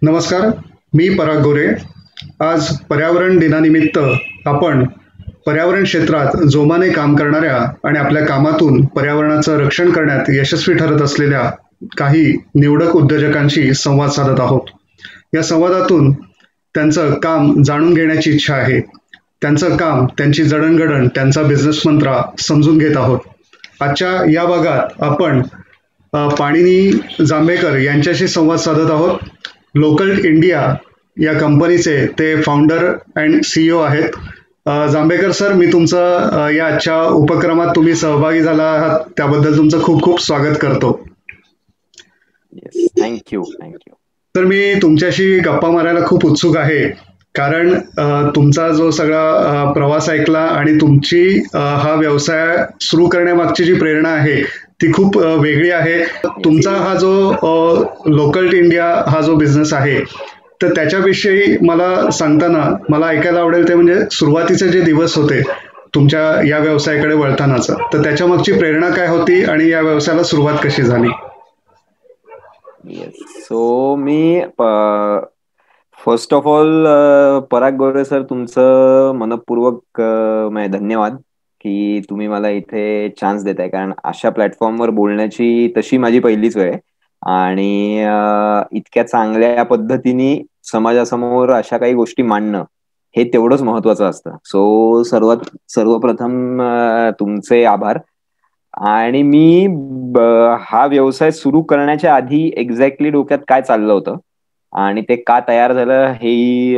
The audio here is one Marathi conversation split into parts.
नमस्कार, मी पराग गोरे. आज पर्यावरण दिनानिमित्त आपण पर्यावरण क्षेत्रात जोमाने काम करणाऱ्या आणि आपल्या कामातून पर्यावरणाचं रक्षण करण्यात यशस्वी ठरत असलेल्या काही निवडक उद्योजकांशी संवाद साधत आहोत. या संवादातून त्यांचं काम जाणून घेण्याची इच्छा आहे. त्यांचं काम, त्यांची जडणघडण, त्यांचा बिझनेस मंत्रा समजून घेत आहोत. आजच्या या भागात आपण पाणिनी जांभेकर यांच्याशी संवाद साधत आहोत. लोकल इंडिया या कंपनीचे ते फाउंडर अँड सीईओ आहेत. जांभेकर सर, मी तुमचं या आजच्या उपक्रमात तुम्ही सहभागी झाला आहात त्याबद्दल तुमचं खूप खूप स्वागत करतो. थँक्यू. तर मी तुमच्याशी गप्पा मारायला खूप उत्सुक आहे, कारण तुमचा जो सगळा प्रवास ऐकला आणि तुमची हा व्यवसाय सुरू करण्यामागची जी प्रेरणा आहे ती खूप वेगळी आहे. तुमचा हा जो लोकल इंडिया हा जो बिझनेस आहे, तर त्याच्याविषयी मला सांगताना मला ऐकायला आवडेल ते म्हणजे सुरुवातीचे जे दिवस होते तुमच्या या व्यवसायाकडे वळतानाच, तर त्याच्यामागची प्रेरणा काय होती आणि या व्यवसायाला सुरुवात कशी झाली? So me first of all Parag Gore sir, तुमचं मनपूर्वक धन्यवाद की तुम्ही मला इथे चान्स देताय, कारण अशा प्लॅटफॉर्मवर बोलण्याची तशी माझी पहिलीच वेळ आहे आणि इतक्या चांगल्या पद्धतीने समाजासमोर अशा काही गोष्टी मांडणं हे तेवढंच महत्वाचं असतं. सो सर्वप्रथम तुमचे आभार. आणि मी हा व्यवसाय सुरू करण्याच्या आधी एक्झॅक्टली डोक्यात काय चाललं होतं आणि ते का तयार झालं हेही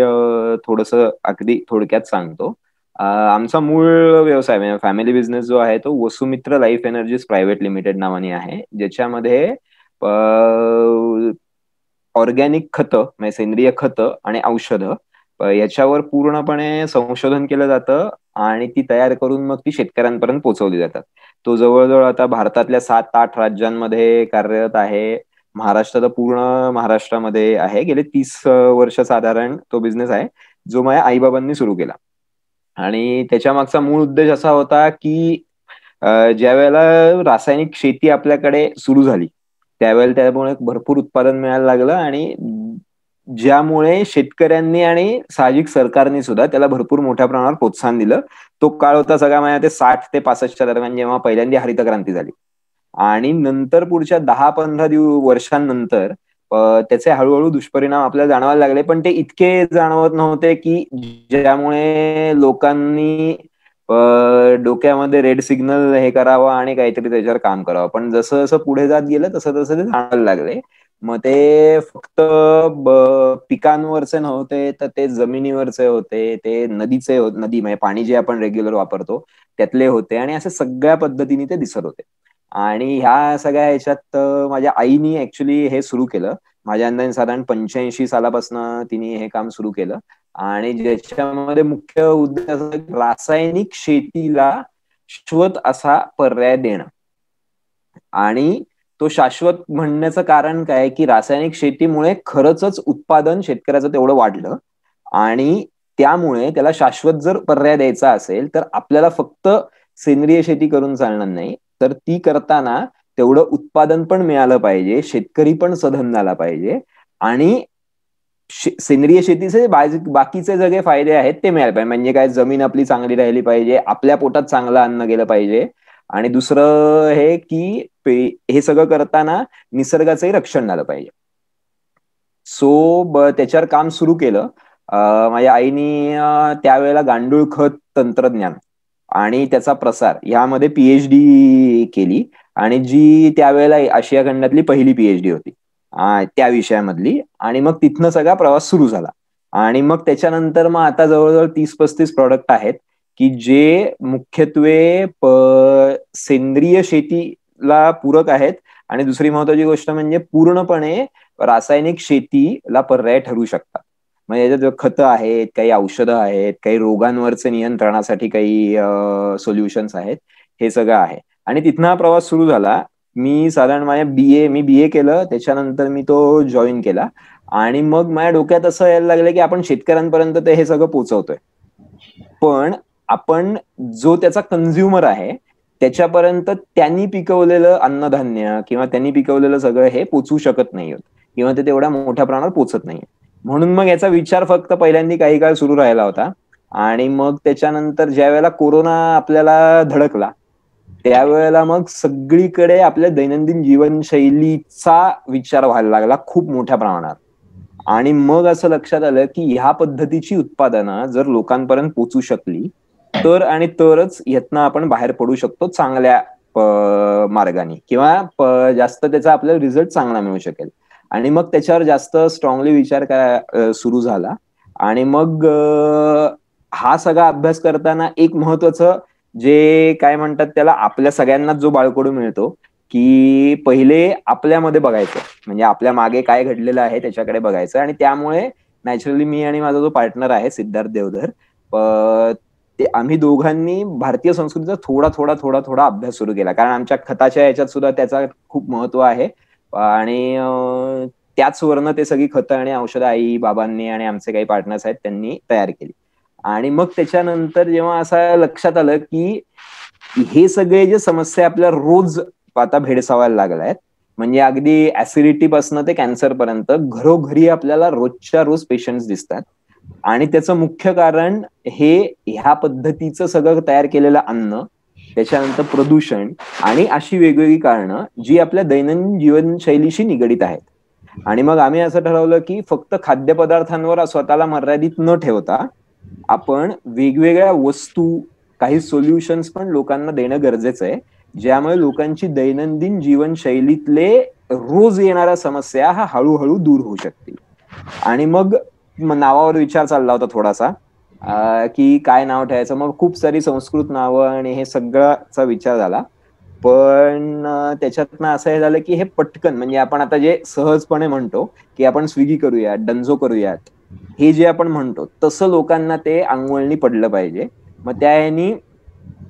थोडंसं अगदी थोडक्यात सांगतो. आमचा मूळ व्यवसाय म्हणजे फॅमिली बिझनेस जो आहे तो Vasumitra life energies private limited नावाने आहे, ज्याच्यामध्ये ऑर्गॅनिक खतं म्हणजे सेंद्रिय खतं आणि औषधं याच्यावर पूर्णपणे संशोधन केलं जातं आणि ती तयार करून मग ती शेतकऱ्यांपर्यंत पोहोचवली जातात. तो जवळजवळ आता भारतातल्या 7-8 राज्यांमध्ये कार्यरत आहे. महाराष्ट्र तर पूर्ण महाराष्ट्रामध्ये आहे. गेले 30 वर्ष साधारण तो बिझनेस आहे, जो माझ्या आईबाबांनी सुरू केला. आणि त्याच्या मागचा मूळ उद्देश असा होता की ज्या वेळेला रासायनिक शेती आपल्याकडे सुरू झाली त्यावेळेला त्यामुळे भरपूर उत्पादन मिळायला लागलं आणि ज्यामुळे शेतकऱ्यांनी आणि साहजिक सरकारने सुद्धा त्याला भरपूर मोठ्या प्रमाणावर प्रोत्साहन दिलं. तो काळ होता सगळा माझ्या ते 60 ते 65च्या दरम्यान, जेव्हा पहिल्यांदा हरित क्रांती झाली. आणि नंतर पुढच्या 10-15 वर्षांनंतर त्याचे हळूहळू दुष्परिणाम आपल्याला जाणवायला लागले, पण ते इतके जाणवत नव्हते की ज्यामुळे लोकांनी डोक्यामध्ये रेड सिग्नल हे करावं आणि काहीतरी त्याच्यावर काम करावं. पण जसं जसं पुढे जात गेलं तसं तसं ते जाणवायला लागले. मग ते फक्त पिकांवरचे नव्हते, तर ते जमिनीवरचे होते, ते नदी म्हणजे पाणी जे आपण रेग्युलर वापरतो त्यातले होते आणि असे सगळ्या पद्धतीने ते दिसत होते. आणि ह्या सगळ्या ह्याच्यात माझ्या आईनी ऍक्च्युली हे सुरू केलं. माझ्या अंदाजे साधारण 85 सालापासून तिने हे काम सुरू केलं आणि ज्याच्यामध्ये मुख्य उद्देश रासायनिक शेतीला शाश्वत असा पर्याय देणं. आणि तो शाश्वत म्हणण्याचं कारण काय की रासायनिक शेतीमुळे खरंच उत्पादन शेतकऱ्याचं तेवढं वाढलं आणि त्यामुळे त्याला शाश्वत जर पर्याय द्यायचा असेल तर आपल्याला फक्त सेंद्रिय शेती करून चालणार नाही, तर ती करताना तेवढं उत्पादन पण मिळालं पाहिजे, शेतकरी पण सधन झाला पाहिजे आणि सेंद्रिय शेतीचे बाकीचे सगळे फायदे आहेत ते मिळाले पाहिजे. म्हणजे काय, जमीन आपली चांगली राहिली पाहिजे, आपल्या पोटात चांगलं अन्न गेलं पाहिजे आणि दुसरं हे की हे सगळं करताना निसर्गाचंही रक्षण झालं पाहिजे. सो त्याच्यावर काम सुरू केलं. माझ्या आईनी त्यावेळेला गांडूळ खत तंत्रज्ञान आणि त्याचा प्रसार यामध्ये पीएचडी केली आणि जी त्यावेळेला आशिया खंडातली पहिली पीएचडी होती त्या विषयामधली. आणि मग तिथनं सगळा प्रवास सुरू झाला आणि मग त्याच्यानंतर मग आता जवळजवळ 30-35 प्रॉडक्ट आहेत की जे मुख्यत्वे सेंद्रिय शेतीला पूरक आहेत आणि दुसरी महत्वाची गोष्ट म्हणजे पूर्णपणे रासायनिक शेतीला पर्याय ठरू शकतात. म्हणजे याच्यात खतं आहेत, काही औषधं आहेत, काही रोगांवरचे नियंत्रणासाठी काही सोल्युशन्स आहेत, हे सगळं आहे. आणि तिथनं हा प्रवास सुरू झाला. मी साधारण मी बीए केलं, त्याच्यानंतर मी तो जॉईन केला आणि मग माझ्या डोक्यात असं यायला लागलं की आपण शेतकऱ्यांपर्यंत ते हे सगळं पोहोचवतोय, पण आपण जो त्याचा कन्झ्युमर आहे त्याच्यापर्यंत त्यांनी पिकवलेलं अन्नधान्य किंवा त्यांनी पिकवलेलं सगळं हे पोचवू शकत नाही. किंवा ते तेवढ्या मोठ्या प्रमाणावर पोचत नाहीये. म्हणून मग याचा विचार फक्त पहिल्यांदा काही काळ सुरू राहिला होता. आणि मग त्याच्यानंतर ज्या वेळेला कोरोना आपल्याला धडकला, त्यावेळेला मग सगळीकडे आपल्या दैनंदिन जीवनशैलीचा विचार व्हायला लागला खूप मोठ्या प्रमाणात. आणि मग असं लक्षात आलं की ह्या पद्धतीची उत्पादनं जर लोकांपर्यंत पोचू शकली तर आणि तरच यातनं आपण बाहेर पडू शकतो चांगल्या मार्गाने, किंवा जास्त त्याचा आपल्याला रिझल्ट चांगला मिळू शकेल. आणि मग त्याच्यावर जास्त स्ट्रॉंगली विचार सुरू झाला. आणि मग हा सगळा अभ्यास करताना एक महत्वाचं जे काय म्हणतात त्याला, आपल्या सगळ्यांनाच जो बाळकडू मिळतो, की पहिले आपल्यामध्ये बघायचं, म्हणजे आपल्या मागे काय घडलेलं आहे त्याच्याकडे बघायचं. आणि त्यामुळे नॅचरली मी आणि माझा जो पार्टनर आहे सिद्धार्थ देवधर, ते आम्ही दोघांनी भारतीय संस्कृतीचा थोडा थोडा थोडा थोडा अभ्यास सुरू केला. कारण आमच्या खताच्या याच्यात सुद्धा त्याचा खूप महत्व आहे. आणि त्याच वरनं ते सगळी खतं आणि औषधं आई बाबांनी आणि आमचे काही पार्टनर्स आहेत त्यांनी तयार केली. आणि मग त्याच्यानंतर जेव्हा असं लक्षात आलं की हे सगळे जे समस्या आपल्याला रोज आता भेडसावायला लागल्या आहेत, म्हणजे अगदी ऍसिडिटी पासून ते कॅन्सर पर्यंत घरोघरी आपल्याला रोजच्या रोज पेशंट्स दिसतात. आणि त्याचं मुख्य कारण हे ह्या पद्धतीचं सगळं तयार केलेलं अन्न, त्याच्यानंतर प्रदूषण आणि अशी वेगवेगळी कारणं जी आपल्या दैनंदिन जीवनशैलीशी निगडीत आहेत. आणि मग आम्ही असं ठरवलं की फक्त खाद्यपदार्थांवर स्वतःला मर्यादित न ठेवता आपण वेगवेगळ्या वस्तू, काही सोल्युशन्स पण लोकांना देणं गरजेचं आहे, ज्यामुळे लोकांची दैनंदिन जीवनशैलीतले रोज येणाऱ्या समस्या हा हळूहळू दूर होऊ शकतील. आणि मग नावावर विचार चालला होता थोडासा, की काय नाव ठेवायचं. मग खूप सारी संस्कृत नावं आणि हे सगळ्याचा विचार झाला. पण त्याच्यातनं असं हे झालं की हे पटकन, म्हणजे आपण आता जे सहजपणे म्हणतो की आपण स्विगी करूयात, डंजो करूयात, हे जे आपण म्हणतो तसं लोकांना ते अंगवळणी पडलं पाहिजे. मग त्या ह्यानी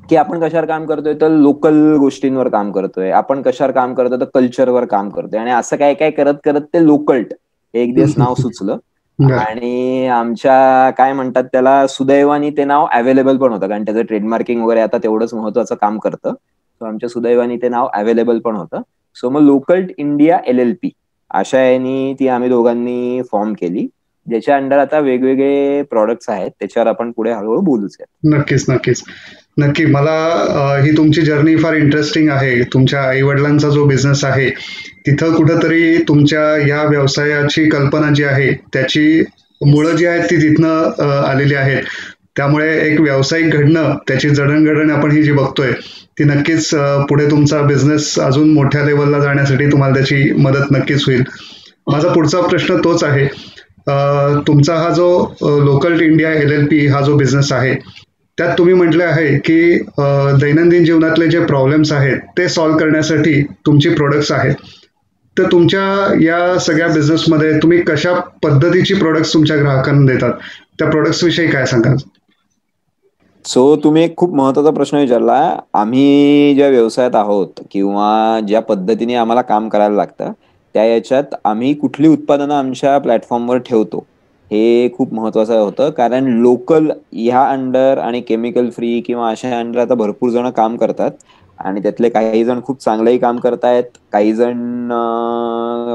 की आपण कशावर काम करतोय तर लोकल गोष्टींवर काम करतोय, आपण कशावर काम करतोय तर कल्चरवर काम करतोय. आणि असं काय काय करत करत ते लोकल्ट हे एक दिवस नाव सुचलं. आणि आमच्या काय म्हणतात त्याला, सुदैवानी ते नाव अवेलेबल पण होतं, कारण त्याचं ट्रेडमार्किंग वगैरे आता तेवढंच महत्वाचं काम करतं. सो आमच्या सुदैवानी ते नाव अवेलेबल पण होतं. सो मग लोकल्ट इंडिया LLP अशा यांनी ती आम्ही दोघांनी फॉर्म केली, ज्याच्या अंडर आता वेगवेगळे प्रॉडक्ट्स आहेत. त्याच्यावर आपण पुढे हळूहळू बोलूच. नक्कीच नक्कीच नक्की. मला ही तुमची जर्नी फार इंटरेस्टिंग आहे. तुमच्या आई वडिलांचा जो बिझनेस आहे तिथं कुठंतरी तुमच्या या व्यवसायाची कल्पना जी आहे त्याची मुळं जी आहेत ती तिथनं आलेली आहेत. त्यामुळे एक व्यावसायिक घडणं, त्याची जडणघडण आपण ही जी बघतोय ती नक्कीच पुढे तुमचा बिझनेस अजून मोठ्या लेवलला जाण्यासाठी तुम्हाला त्याची मदत नक्कीच होईल. माझा पुढचा प्रश्न तोच आहे. तुमचा हा जो लोकल इंडिया LLP हा जो बिझनेस आहे त्यात तुम्ही म्हटले आहे की दैनंदिन जीवनातले जे प्रॉब्लेम्स आहेत ते सॉल्व्ह करण्यासाठी तुमची प्रोडक्ट्स आहेत. तर तुमच्या या सगळ्या बिझनेसमध्ये तुम्ही कशा पद्धतीची प्रोडक्ट्स तुमच्या ग्राहकांना देतात, त्या प्रोडक्ट्स विषयी काय सांगाल? सो तुम्ही एक खूप महत्वाचा प्रश्न विचारला. आम्ही ज्या व्यवसायात आहोत किंवा ज्या पद्धतीने आम्हाला काम करायला लागतं, त्या याच्यात आम्ही कुठली उत्पादनं आमच्या प्लॅटफॉर्मवर ठेवतो हे खूप महत्वाचं होतं. कारण लोकल ह्या अंडर आणि केमिकल फ्री किंवा अशा अंडर आता भरपूर जण काम करतात. आणि त्यातले काही जण खूप चांगलंही काम करतायत, काही जण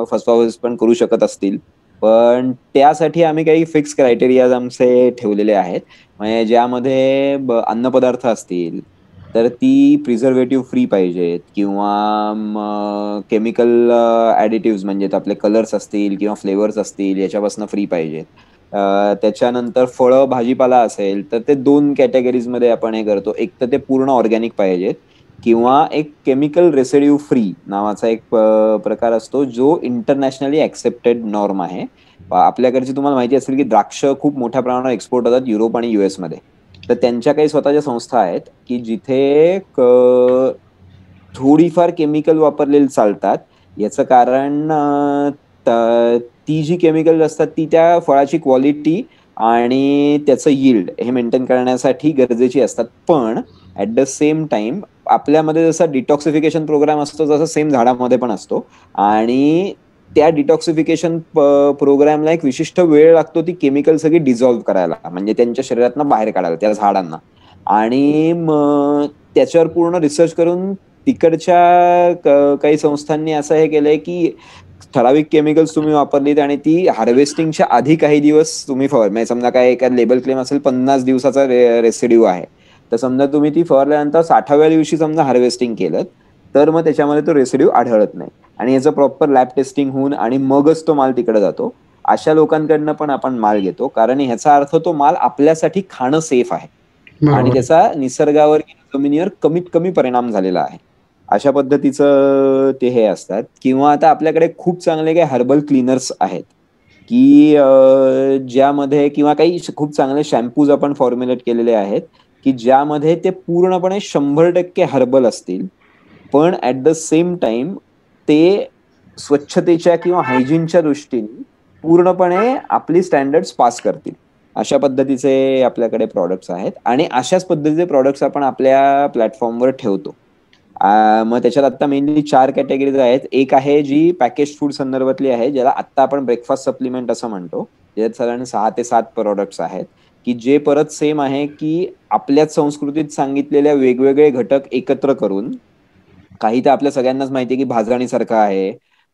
फसवाफस पण करू शकत असतील. पण त्यासाठी आम्ही काही फिक्स क्रायटेरियाज आमचे ठेवलेले आहेत. म्हणजे ज्यामध्ये अन्नपदार्थ असतील तर ती प्रिझर्वेटिव्ह फ्री पाहिजेत, किंवा केमिकल ऍडिटिव्ह म्हणजे आपले कलर्स असतील किंवा फ्लेवर्स असतील याच्यापासून फ्री पाहिजेत. त्याच्यानंतर फळं भाजीपाला असेल तर ते 2 कॅटेगरीजमध्ये आपण हे करतो. एक तर ते पूर्ण ऑर्गॅनिक पाहिजेत, किंवा एक केमिकल रेसिड्यू फ्री नावाचा एक प्रकार असतो जो इंटरनॅशनली ऍक्सेप्टेड नॉर्म आहे. आपल्याकडची तुम्हाला माहिती असेल की द्राक्ष खूप मोठ्या प्रमाणावर एक्सपोर्ट होतात युरोप आणि US मध्ये. तर त्यांच्या काही स्वतःच्या संस्था आहेत की जिथे थोडीफार केमिकल वापरलेली चालतात. याचं कारण ती जी केमिकल असतात ती त्या फळाची क्वालिटी आणि त्याचं यील्ड हे मेंटेन करण्यासाठी गरजेची असतात. पण ऍट द सेम टाइम आपल्यामध्ये जसा डिटॉक्सिफिकेशन प्रोग्राम असतो तसा सेम झाडामध्ये पण असतो. आणि त्या डिटॉक्सिफिकेशन प्रोग्रामला एक विशिष्ट वेळ लागतो ती केमिकल सगळी डिझॉल्व्ह करायला, म्हणजे त्यांच्या शरीरातनं बाहेर काढायला त्या झाडांना. आणि त्याच्यावर पूर्ण रिसर्च करून तिकडच्या काही संस्थांनी असं हे केलंय की ठराविक केमिकल्स तुम्ही वापरलीत आणि ती हार्वेस्टिंगच्या आधी काही दिवस तुम्ही म्हणजे समजा काय एका लेबल क्लेम असेल 50 दिवसाचा रेसिड्यू आहे, तर समजा तुम्ही ती फवारल्यानंतर 60व्या दिवशी समजा हार्वेस्टिंग केलं, तर मग त्याच्यामध्ये तो रेसिड्यू आढळत नाही आणि याचं प्रॉपर लॅब टेस्टिंग होऊन आणि मगच तो माल तिकडे जातो. अशा लोकांकडनं पण आपण माल घेतो, कारण ह्याचा अर्थ तो माल आपल्यासाठी खाणं सेफ आहे आणि बरोबर. त्याचा निसर्गावर किंवा जमिनीवर कमीत कमी परिणाम झालेला आहे. अशा पद्धतीचं ते हे असतात. किंवा आता आपल्याकडे खूप चांगले काही हर्बल क्लीनर्स आहेत, की ज्यामध्ये किंवा काही खूप चांगले शॅम्पूज आपण फॉर्म्युलेट केलेले आहेत, की ज्यामध्ये ते पूर्णपणे 100% हर्बल असतील. पण ॲट द सेम टाईम ते स्वच्छतेच्या किंवा हायजीनच्या दृष्टीने पूर्णपणे आपली स्टँडर्ड्स पास करतील. अशा पद्धतीचे आपल्याकडे प्रॉडक्ट्स आहेत आणि अशाच पद्धतीचे प्रॉडक्ट्स आपण आपल्या प्लॅटफॉर्मवर ठेवतो. मग त्याच्यात आता मेनली 4 कॅटेगरीज आहेत. एक आहे जी पॅकेज्ड फूड संदर्भातली आहे, ज्याला आत्ता आपण ब्रेकफास्ट सप्लिमेंट असं म्हणतो. ज्याच्यात साधारण 6 ते 7 प्रॉडक्ट्स आहेत, की जे परत सेम आहे, की आपल्याच संस्कृतीत सांगितलेल्या वेगवेगळे घटक एकत्र करून, काही तर आपल्या सगळ्यांनाच माहिती आहे, की भाजणीसारखं आहे.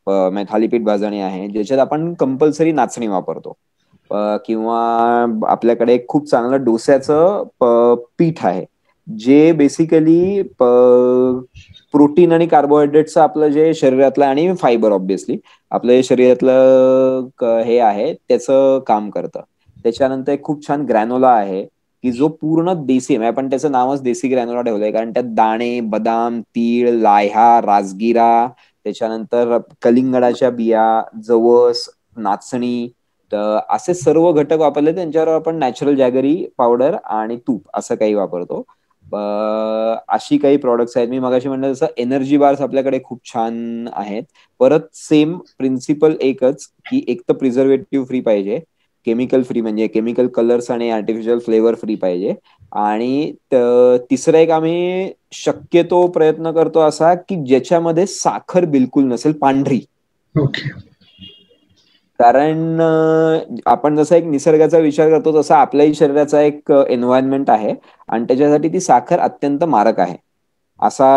म्हणजे थालीपीठ भाजणी आहे, ज्याच्यात आपण कंपल्सरी नाचणी वापरतो. किंवा आपल्याकडे एक खूप चांगलं डोस्याचं पीठ आहे, जे बेसिकली प्रोटीन आणि कार्बोहायड्रेटचं आपलं जे शरीरातलं आणि फायबर ऑब्व्हियसली आपलं जे शरीरातलं हे आहे त्याचं काम करतं. त्याच्यानंतर एक खूप छान ग्रॅनोला आहे, की जो पूर्ण देसी म्हणजे आपण त्याचं नावच देसी ग्रॅनोला ठेवलंय, कारण त्यात दाणे, बदाम, तीळ, लाह्या, राजगिरा, त्याच्यानंतर कलिंगडाच्या बिया, जवस, नाचणी, तर असे सर्व घटक वापरले. त्यांच्यावर आपण नॅचरल जॅगरी पावडर आणि तूप असं काही वापरतो. अशी काही प्रॉडक्ट्स आहेत. मी मगाशी म्हणलं जसं एनर्जी बार्स आपल्याकडे खूप छान आहेत. परत सेम प्रिन्सिपल एकच, की एक तर प्रिझर्वेटिव्ह फ्री पाहिजे, केमिकल फ्री म्हणजे केमिकल कलर्स आणि आर्टिफिशियल फ्लेवर फ्री पाहिजे आणि तिसरं एक आम्ही शक्यतो प्रयत्न करतो असा, की ज्याच्यामध्ये साखर बिलकुल नसेल, पांढरी. ओके. कारण आपण जसा एक निसर्गाचा विचार करतो तसा आपल्याही शरीराचा एक एन्व्हायरमेंट आहे आणि त्याच्यासाठी ती साखर अत्यंत मारक आहे. असा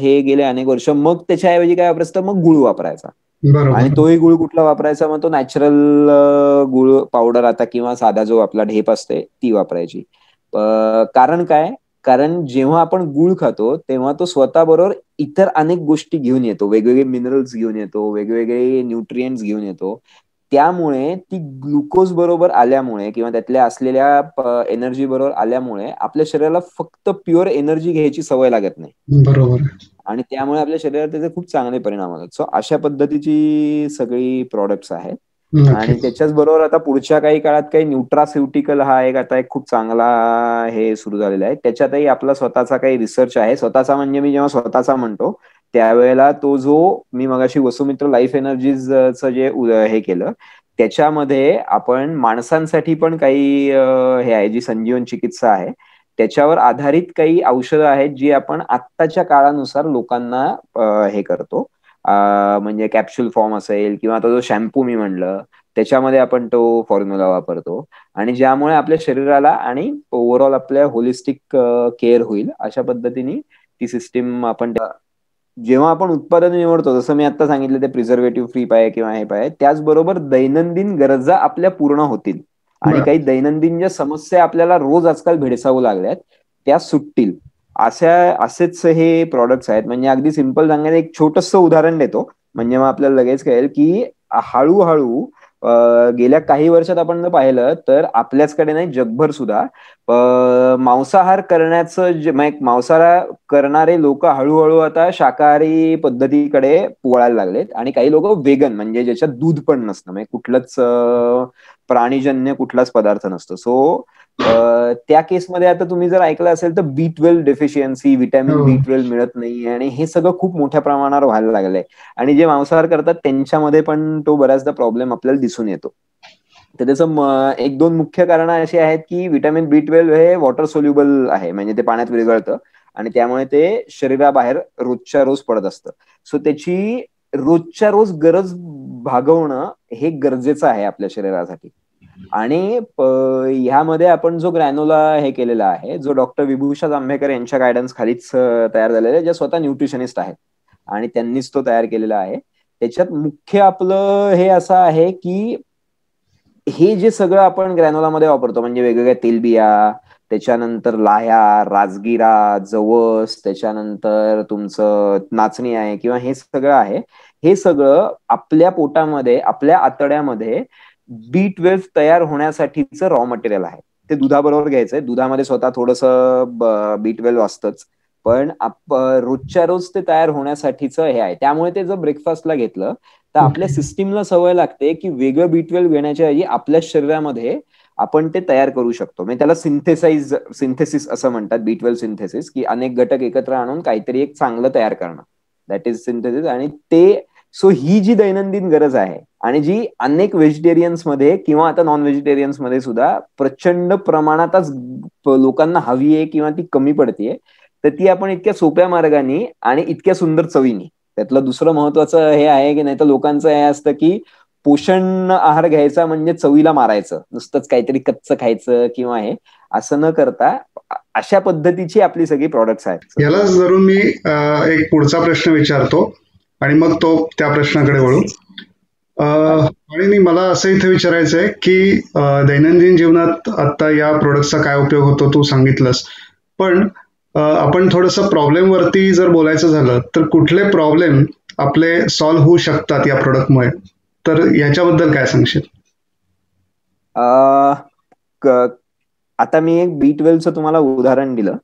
हे गेले अनेक वर्ष. मग त्याच्याऐवजी काय वापरायचं, तर मग गुळ वापरायचा आणि बरोबर. तोही गुळ कुठला वापरायचा, मग तो नॅचरल गुळ पावडर आता किंवा साधा जो आपला ढेप असते ती वापरायची. कारण काय, कारण जेव्हा आपण गुळ खातो तेव्हा तो स्वतःबरोबर इतर अनेक गोष्टी घेऊन येतो, वेगवेगळे मिनरल्स घेऊन येतो, वेगवेगळे न्यूट्रिएंट्स घेऊन येतो. त्यामुळे ती ग्लुकोज बरोबर आल्यामुळे किंवा त्यातल्या असलेल्या एनर्जी बरोबर आल्यामुळे आपल्या शरीराला फक्त प्युअर एनर्जी घ्यायची सवय लागत नाही बरोबर. आणि त्यामुळे आपल्या शरीरावर त्याचे खूप चांगले परिणाम होतात. सो अशा पद्धतीची सगळी प्रॉडक्ट्स आहेत. आणि नक्कीच. त्याच्याच बरोबर आता पुढच्या काही काळात काही न्यूट्रास्युटिकल हा एक आता एक खूप चांगला हे सुरू झालेला आहे. त्याच्यातही आपला स्वतःचा काही रिसर्च आहे. स्वतःचा म्हणजे मी जेव्हा स्वतःचा म्हणतो त्यावेळेला तो जो मी मगाशी वसुमित्र लाईफ एनर्जीजचं जे हे केलं, त्याच्यामध्ये आपण माणसांसाठी पण काही हे आहे, जी संजीवन चिकित्सा आहे त्याच्यावर आधारित काही औषधं आहेत, जी आपण आत्ताच्या काळानुसार लोकांना हे करतो. म्हणजे कॅप्सूल फॉर्म असेल किंवा आता जो शॅम्पू मी म्हणलं, त्याच्यामध्ये आपण तो फॉर्म्युला वापरतो आणि ज्यामुळे आपल्या शरीराला आणि ओव्हरऑल आपल्या होलिस्टिक केअर होईल अशा पद्धतीने ती सिस्टीम आपण जेव्हा आपण उत्पादन निवडतो, जसं मी आता सांगितलं ते प्रिझर्वेटिव्ह फ्री पाहिजे किंवा हे पाहिजे, त्याचबरोबर दैनंदिन गरजा आपल्या पूर्ण होतील आणि बर. काही दैनंदिन ज्या समस्या आपल्याला रोज आजकाल भेडसावू लागल्यात त्या सुटतील. असेच हे प्रॉडक्ट्स आहेत. म्हणजे अगदी सिंपल सांगायचं एक छोटंसं उदाहरण देतो, म्हणजे मग आपल्याला लगेच कळेल की हळूहळू गेल्या काही वर्षात आपण जर पाहिलं तर आपल्याचकडे नाही जगभर सुद्धा मांसाहार करण्याचं मांसाहार करणारे लोक हळूहळू आता शाकाहारी पद्धतीकडे वळायला लागलेत आणि काही लोक वेगन म्हणजे ज्याच्यात दूध पण नसतं, म्हणजे कुठलंच प्राणीजन्य कुठलाच पदार्थ नसतो. सो त्या केसमध्ये आता तुम्ही जर ऐकलं असेल तर B12 डेफिशियन्सी, व्हिटॅमिन हो. B12 मिळत नाही आणि हे सगळं खूप मोठ्या प्रमाणावर व्हायला लागलंय आणि जे मांसाहार करतात त्यांच्यामध्ये पण तो बऱ्याचदा प्रॉब्लेम आपल्याला दिसून येतो. तर त्याचं एक दोन मुख्य कारण अशी आहेत की व्हिटॅमिन B12 हे वॉटर सोल्युबल आहे, म्हणजे ते पाण्यात विरघळतं आणि त्यामुळे ते शरीराबाहेर रोजच्या रोज पडत असतं. सो त्याची रोजच्या रोज गरज भागवणं हे गरजेचं आहे आपल्या शरीरासाठी. आणि ह्यामध्ये आपण जो ग्रॅनोला हे केलेला आहे, जो डॉक्टर विभूषा जांभेकर यांच्या गायडन्स खालीच तयार झालेला आहे, ज्या स्वतः न्यूट्रिशनिस्ट आहेत आणि त्यांनीच तो तयार केलेला आहे. त्याच्यात मुख्य आपलं हे असं आहे की हे जे सगळं आपण ग्रॅनोलामध्ये वापरतो म्हणजे वेगवेगळ्या तेलबिया, त्याच्यानंतर लाह्या, राजगिरा, जवस, त्याच्यानंतर तुमचं नाचणी आहे किंवा हे सगळं आहे, हे सगळं आपल्या पोटामध्ये, आपल्या आतड्यामध्ये B12 तयार होण्यासाठीचं रॉ मटेरियल आहे. ते दुधाबरोबर घ्यायचंय. दुधामध्ये स्वतः थोडंसं B12 असतंच, पण रोजच्या रोज ते तयार होण्यासाठीचं हे आहे. त्यामुळे ते जर ब्रेकफास्टला घेतलं तर आपल्या सिस्टीमला सवय लागते की वेगळं B12 घेण्याच्या ऐवजी आपल्या शरीरामध्ये आपण ते तयार करू शकतो. म्हणजे त्याला सिंथेसिस असं म्हणतात, B12 सिंथेसिस, की अनेक घटक एकत्र आणून काहीतरी एक चांगलं तयार करणं, दॅट इज सिंथेसिस. आणि ते सो ही जी दैनंदिन गरज आहे आणि जी अनेक व्हेजिटेरियन्स मध्ये किंवा आता नॉन व्हेजिटेरियन्स मध्ये सुद्धा प्रचंड प्रमाणातच लोकांना हवी आहे किंवा ती कमी पडतीये, तर ती आपण इतक्या सोप्या मार्गाने आणि इतक्या सुंदर चवीने, त्यातलं दुसरं महत्वाचं हे आहे की नाही तर लोकांचं हे असतं की पोषण आहार घ्यायचा म्हणजे चवीला मारायचं, नुसतंच काहीतरी कच्चं खायचं किंवा हे असं न करता अशा पद्धतीची आपली सगळी प्रॉडक्ट्स आहेत. याला जरूर मी एक पुढचा प्रश्न विचारतो आणि मग तो त्या प्रश्नाकडे वळू. आणि मला असं इथे विचारायचं आहे की दैनंदिन जीवनात आता या प्रोडक्टचा काय उपयोग होतो तू सांगितलंस, पण आपण थोडंसं प्रॉब्लेम वरती जर बोलायचं झालं तर कुठले प्रॉब्लेम आपले सॉल्व्ह होऊ शकतात या प्रोडक्टमुळे, तर याच्याबद्दल काय सांगशील? आता मी एक B12चं तुम्हाला उदाहरण दिलं,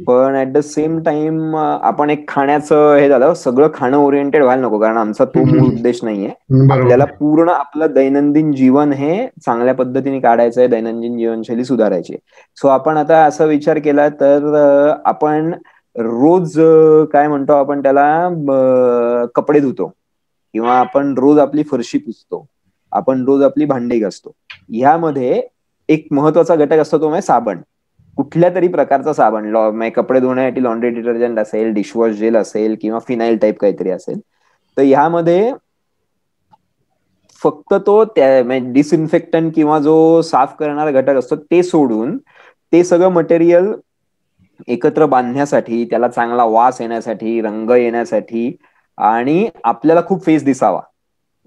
पण ऍट द सेम टाइम आपण एक खाण्याचं हे झालं, सगळं खाणं ओरिएंटेड व्हायला नको, कारण आमचा तो मूळ उद्देश नाहीये. आपल्याला पूर्ण आपलं दैनंदिन जीवन हे चांगल्या पद्धतीने काढायचं आहे, दैनंदिन जीवनशैली सुधारायची. सो आपण आता असा विचार केला तर आपण रोज काय म्हणतो आपण त्याला, कपडे धुतो किंवा आपण रोज आपली फरशी पुसतो, आपण रोज आपली भांडी घासतो. ह्यामध्ये एक महत्वाचा घटक असतो तो म्हणजे साबण. कुठल्या तरी प्रकारचा साबण, कपडे धुण्यासाठी लॉन्ड्री डिटर्जंट असेल, डिशवॉश जेल असेल किंवा फिनाईल टाईप काहीतरी असेल, तर ह्यामध्ये फक्त तो डिसइन्फेक्टंट किंवा जो साफ करणारा घटक असतो ते सोडून ते सगळं मटेरियल एकत्र बांधण्यासाठी, त्याला चांगला वास येण्यासाठी, रंग येण्यासाठी आणि आपल्याला खूप फेस दिसावा,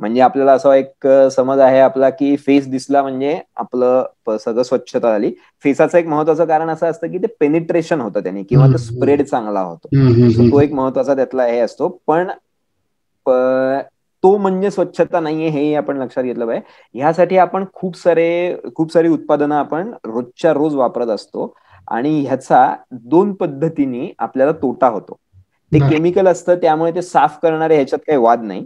म्हणजे आपल्याला असा एक समज आहे आपला की फेस दिसला म्हणजे आपलं सगळं स्वच्छता झाली. फेसाचं एक महत्वाचं कारण असं असतं की ते पेनिट्रेशन होतं त्याने किंवा तो स्प्रेड चांगला होतो. सो तो एक महत्वाचा त्यातला हे असतो. पण तो म्हणजे स्वच्छता नाहीये हे आपण लक्षात घेतलं पाहिजे. ह्यासाठी आपण खूप सारी उत्पादनं आपण रोजच्या रोज वापरत असतो आणि ह्याचा दोन पद्धतीने आपल्याला तोटा होतो. ते केमिकल असतं त्यामुळे ते साफ करणारे ह्याच्यात काही वाद नाही,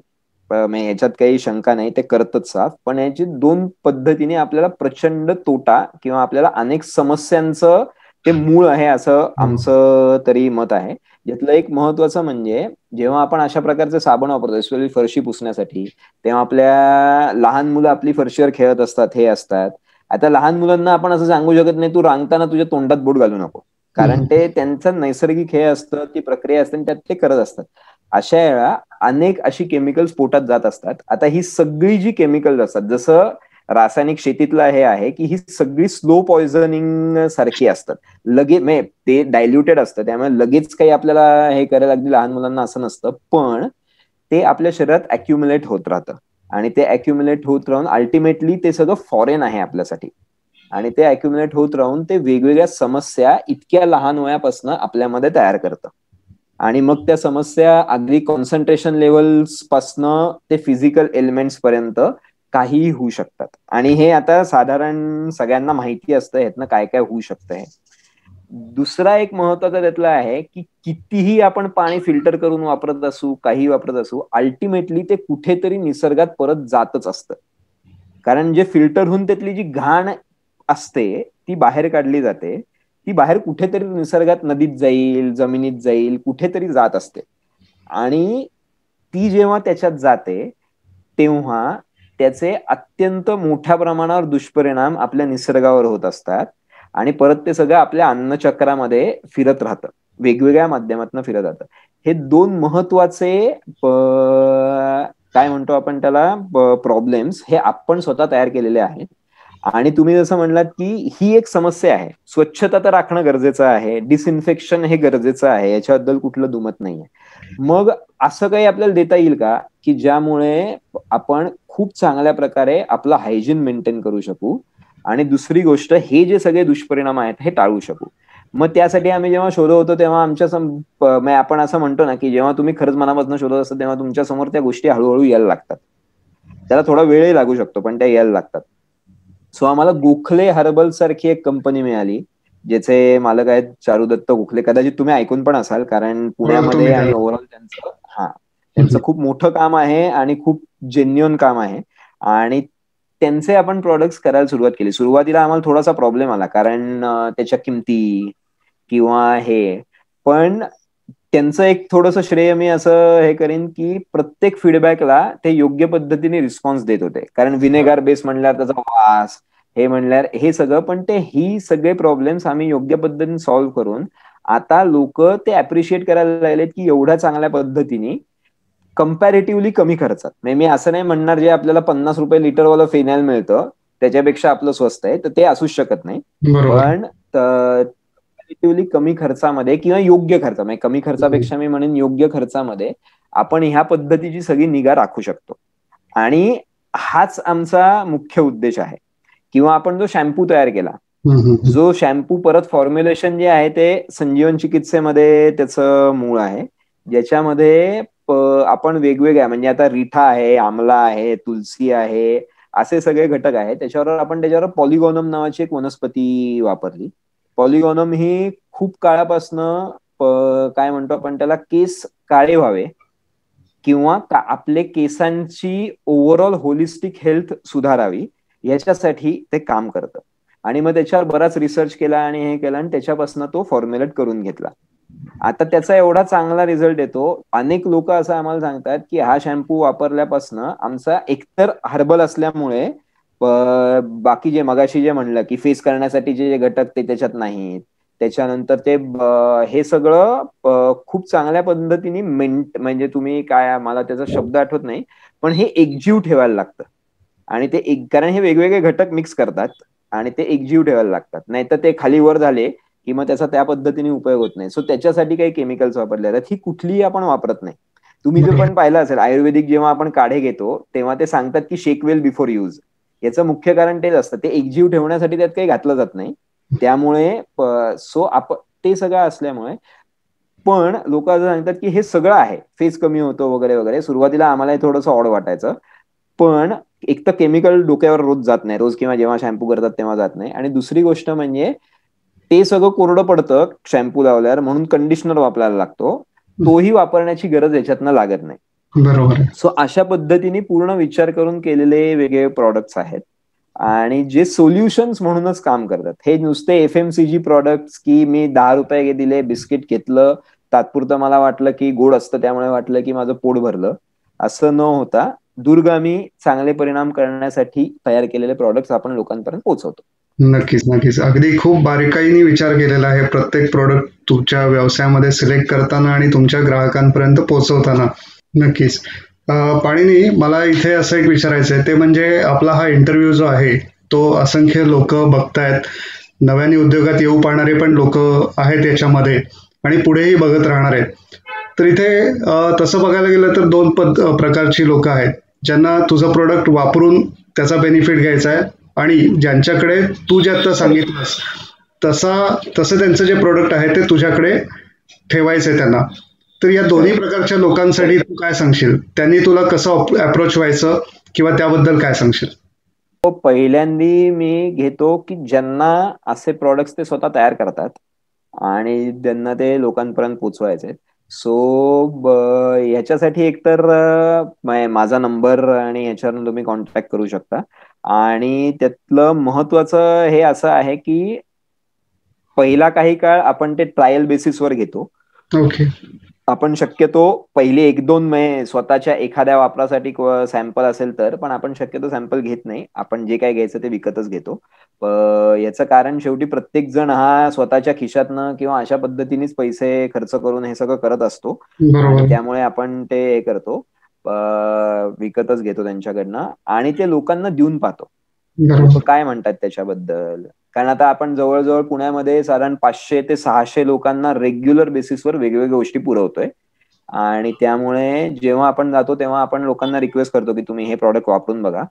ह्याच्यात काही शंका नाही, ते करतच साफ. पण याची दोन पद्धतीने आपल्याला प्रचंड तोटा किंवा आपल्याला अनेक समस्यांचं ते मूळ आहे असं आमचं तरी मत आहे. यातलं एक महत्वाचं म्हणजे जेव्हा आपण अशा प्रकारचे साबण वापरतो स्पेशली फरशी पुसण्यासाठी, तेव्हा आपल्या लहान मुलं आपली फरशीवर खेळत असतात, हे असतात. आता लहान मुलांना आपण असं सांगू शकत नाही तू रांगताना तुझ्या तोंडात बोट घालू नको, कारण ते त्यांचं नैसर्गिक हे असतं, ती प्रक्रिया असते, त्यात ते करत असतात. अशा वेळा अनेक अशी केमिकल्स पोटात जात असतात. आता ही सगळी जी केमिकल्स असतात, जसं रासायनिक शेतीतला हे आहे की ही सगळी स्लो पॉइझनिंग सारखी असतात, लगेच ते डायल्युटेड असतं, त्यामुळे लगेच काही आपल्याला हे करायला लागली लहान मुलांना असं नसतं, पण ते आपल्या शरीरात अॅक्युम्युलेट होत राहतं आणि ते अॅक्युम्युलेट होत राहून अल्टिमेटली ते सगळं फॉरेन आहे आपल्यासाठी आणि ते अॅक्युम्युलेट होत राहून ते वेगवेगळ्या समस्या इतक्या लहान वयापासून आपल्यामध्ये तयार करतं आणि मग त्या समस्या अगदी कॉन्सन्ट्रेशन लेवल्स पासनं ते फिजिकल एलिमेंट्स पर्यंत काहीही होऊ शकतात. आणि हे आता साधारण सगळ्यांना माहिती असतं ह्यातनं काय काय होऊ शकतं. हे दुसरा एक महत्वाचा त्यातला आहे की कितीही आपण पाणी फिल्टर करून वापरत असू, काही वापरत असू, अल्टिमेटली ते कुठेतरी निसर्गात परत जातच असतं, कारण जे फिल्टर होऊन त्यातली जी घाण असते ती बाहेर काढली जाते, ती बाहेर कुठेतरी निसर्गात नदीत जाईल, जमिनीत जाईल, कुठेतरी जात असते आणि ती जेव्हा त्याच्यात जाते तेव्हा त्याचे अत्यंत मोठ्या प्रमाणावर दुष्परिणाम आपल्या निसर्गावर होत असतात आणि परत ते सगळं आपल्या अन्नचक्रामध्ये फिरत राहतं, वेगवेगळ्या माध्यमातून फिरत राहतं. हे दोन महत्वाचे काय म्हणतो आपण त्याला प्रॉब्लेम्स हे आपण स्वतः तयार केलेले आहेत आणि तुम्ही जसं म्हणलात की ही एक समस्या आहे, स्वच्छता तर राखणं गरजेचं आहे, डिसइन्फेक्शन हे गरजेचं आहे, याच्याबद्दल कुठलं दुमत नाहीये. मग असं काही आपल्याला देता येईल का की ज्यामुळे आपण खूप चांगल्या प्रकारे आपलं हायजीन मेंटेन करू शकू आणि दुसरी गोष्ट हे जे सगळे दुष्परिणाम आहेत हे टाळू शकू. मग त्यासाठी आम्ही जेव्हा शोधत होतो तेव्हा म्हणजे आपण असं म्हणतो ना की जेव्हा तुम्ही खरंच मनापासून शोधत असता तेव्हा तुमच्या समोर त्या गोष्टी हळूहळू यायला लागतात. त्याला थोडा वेळही लागू शकतो पण त्या यायला लागतात. सो आम्हाला गोखले हर्बल सारखी एक कंपनी मिळाली, ज्याचे मालक आहेत चारुदत्त गोखले. कदाचित तुम्ही ऐकून पण असाल, कारण ओळखतो पुण्यामध्ये मी आणि त्याला. ओव्हरऑल त्यांचं खूप मोठं काम आहे आणि खूप जेन्युअन काम आहे. आणि त्यांचे आपण प्रोडक्ट्स करायला सुरुवात केली. सुरुवातीला आम्हाला थोडासा प्रॉब्लेम आला, कारण त्याच्या किमती किंवा हे. पण त्यांचं एक थोडंसं श्रेय मी असं हे करीन की प्रत्येक फीडबॅकला ते योग्य पद्धतीने रिस्पॉन्स देत होते. कारण विनेगार बेस म्हणल्यावर त्याचा वास, हे म्हणल्यावर हे सगळं, पण ते ही सगळे प्रॉब्लेम्स आम्ही योग्य पद्धतीने सॉल्व्ह करून आता लोक ते अप्रिशिएट करायला लागलेत की एवढ्या चांगल्या पद्धतीने कम्पॅरेटिव्हली कमी खर्चात. म्हणजे मी असं नाही म्हणणार जे आपल्याला ₹50 लिटरवालं फिनाईल मिळतं त्याच्यापेक्षा आपलं स्वस्त आहे, तर ते असूच शकत नाही. बरोबर. पण कम्पॅरेटिव्हली कमी खर्चामध्ये किंवा योग्य खर्च, म्हणजे कमी खर्चापेक्षा मी म्हणेन योग्य खर्चामध्ये आपण ह्या पद्धतीची सगळी निगा राखू शकतो. आणि हाच आमचा मुख्य उद्देश आहे. किंवा आपण जो शॅम्पू तयार केला, जो शॅम्पू परत फॉर्म्युलेशन जे आहे ते संजीवन चिकित्सेमध्ये त्याचं मूळ आहे, ज्याच्यामध्ये आपण वेगवेगळ्या, म्हणजे आता रिठा आहे, आमला आहे, तुलसी आहे, असे सगळे घटक आहेत. त्याच्यावर पॉलिगोनम नावाची एक वनस्पती वापरली. पॉलिगोनम ही खूप काळापासनं काय म्हणतो आपण त्याला, केस काळे व्हावे किंवा आपले केसांची ओव्हरऑल होलिस्टिक हेल्थ सुधारावी याच्यासाठी ते काम करतं. आणि मग त्याच्यावर बराच रिसर्च केला आणि हे केलं आणि त्याच्यापासून तो फॉर्म्युलेट करून घेतला. आता त्याचा एवढा चांगला रिझल्ट येतो, अनेक लोक असं आम्हाला सांगतात की हा शॅम्पू वापरल्यापासून आमचा एकतर हर्बल असल्यामुळे बाकी जे मगाशी जे म्हणलं की फेस करण्यासाठी जे घटक ते त्याच्यात नाहीत, त्याच्यानंतर ते हे सगळं खूप चांगल्या पद्धतीने म्हणजे तुम्ही काय, मला त्याचा शब्द आठवत नाही, पण हे एकजीव ठेवायला लागतं. आणि ते कारण हे वेगवेगळे घटक मिक्स करतात आणि ते एकजीव ठेवायला लागतात, नाहीतर ते खाली वर झाले की मग त्याचा त्या पद्धतीने उपयोग होत नाही. सो त्याच्यासाठी काही केमिकल्स वापरले जातात, ही कुठलीही आपण वापरत नाही. तुम्ही जे बरोबर. पण पाहिलं असेल आयुर्वेदिक जेव्हा आपण काढे घेतो तेव्हा ते सांगतात की शेक वेल बिफोर यूज. याचं मुख्य कारण तेच असतं, ते एकजीव ठेवण्यासाठी त्यात काही घातलं जात नाही. त्यामुळे सो आपण ते सगळं असल्यामुळे, पण लोक असं सांगतात की हे सगळं आहे, फेस कमी होतो वगैरे वगैरे. सुरुवातीला आम्हाला थोडंसं ऑड वाटायचं, पण एक तर केमिकल डोक्यावर रोज जात नाही, रोज किंवा जेव्हा शॅम्पू करतात तेव्हा जात नाही. आणि दुसरी गोष्ट म्हणजे ते सगळं कोरडं पडतं शॅम्पू लावल्यावर, म्हणून कंडिशनर वापरायला लागतो, तोही वापरण्याची गरज याच्यातनं लागत नाही. बरोबर. सो अशा पद्धतीने पूर्ण विचार करून केलेले वेगळे प्रॉडक्ट्स आहेत आणि जे सोल्युशन्स म्हणूनच काम करतात. हे नुसते एफएमसीजी प्रॉडक्ट्स की मी ₹10 दिले, बिस्किट घेतलं, तात्पुरतं मला वाटलं की गोड असतं त्यामुळे वाटलं की माझं पोट भरलं, असं न होता दूरगामी चांगले परिणाम करण्यासाठी तयार केलेले प्रॉडक्ट्स आपण लोकांपर्यंत पोहोचवतो. नक्कीच, नक्कीच. अगदी खूप बारीकाईने विचार केलेला आहे प्रत्येक प्रॉडक्ट तुमच्या व्यवसायामध्ये सिलेक्ट करताना आणि तुमच्या ग्राहकांपर्यंत पोहोचवताना. नक्कीच. पाणिनी, मला इथे असं एक विचारायचं आहे, ते म्हणजे आपला हा इंटरव्ह्यू जो आहे तो असंख्य लोक बघतायत, नव्याने उद्योगात येऊ पाहणारे पण लोक आहेत याच्यामध्ये आणि पुढेही बघत राहणार आहेत. तर इथे तसं बघायला गेलं तर दोन प्रकारची लोक आहेत, ज्यांना तुझं प्रोडक्ट वापरून त्याचा बेनिफिट घ्यायचा आहे आणि ज्यांच्याकडे तू जे आता सांगितलंस तसं त्यांचं जे प्रोडक्ट आहे ते तुझ्याकडे ठेवायचंय त्यांना. तर या दोन्ही प्रकारच्या लोकांसाठी तू काय सांगशील? त्यांनी तुला कसं अप्रोच व्हायचं किंवा त्याबद्दल काय सांगशील? पहिल्यांदी मी घेतो की ज्यांना असे प्रॉडक्ट्स ते स्वतः तयार करतात आणि त्यांना ते लोकांपर्यंत पोचवायचे. सो ह्याच्यासाठी एकतर माझा नंबर आणि ह्याच्यावरून तुम्ही कॉन्टॅक्ट करू शकता. आणि त्यातलं महत्वाचं हे असं आहे की पहिला काही काळ आपण ते ट्रायल बेसिसवर घेतो. ओके. आपण शक्यतो पहिले 1-2 महिने स्वतःच्या एखाद्या वापरासाठी सॅम्पल असेल तर, पण आपण शक्यतो सॅम्पल घेत नाही. आपण जे काय घ्यायचं ते विकतच घेतो. याचं कारण शेवटी प्रत्येक जण हा स्वतःच्या खिशातनं किंवा अशा पद्धतीनेच पैसे खर्च करून हे सगळं करत असतो आणि बरोबर. त्यामुळे आपण ते हे करतो, विकतच घेतो त्यांच्याकडनं आणि ते लोकांना देऊन पाहतो. लोक काय म्हणतात त्याच्याबद्दल. कारण आता आपण जवळजवळ पुण्यामध्ये साधारण 500 ते 600 लोकांना रेग्युलर बेसिसवर वेगवेगळ्या गोष्टी पुरवतोय. आणि त्यामुळे जेव्हा आपण जातो तेव्हा आपण लोकांना रिक्वेस्ट करतो की तुम्ही हे प्रॉडक्ट वापरून बघा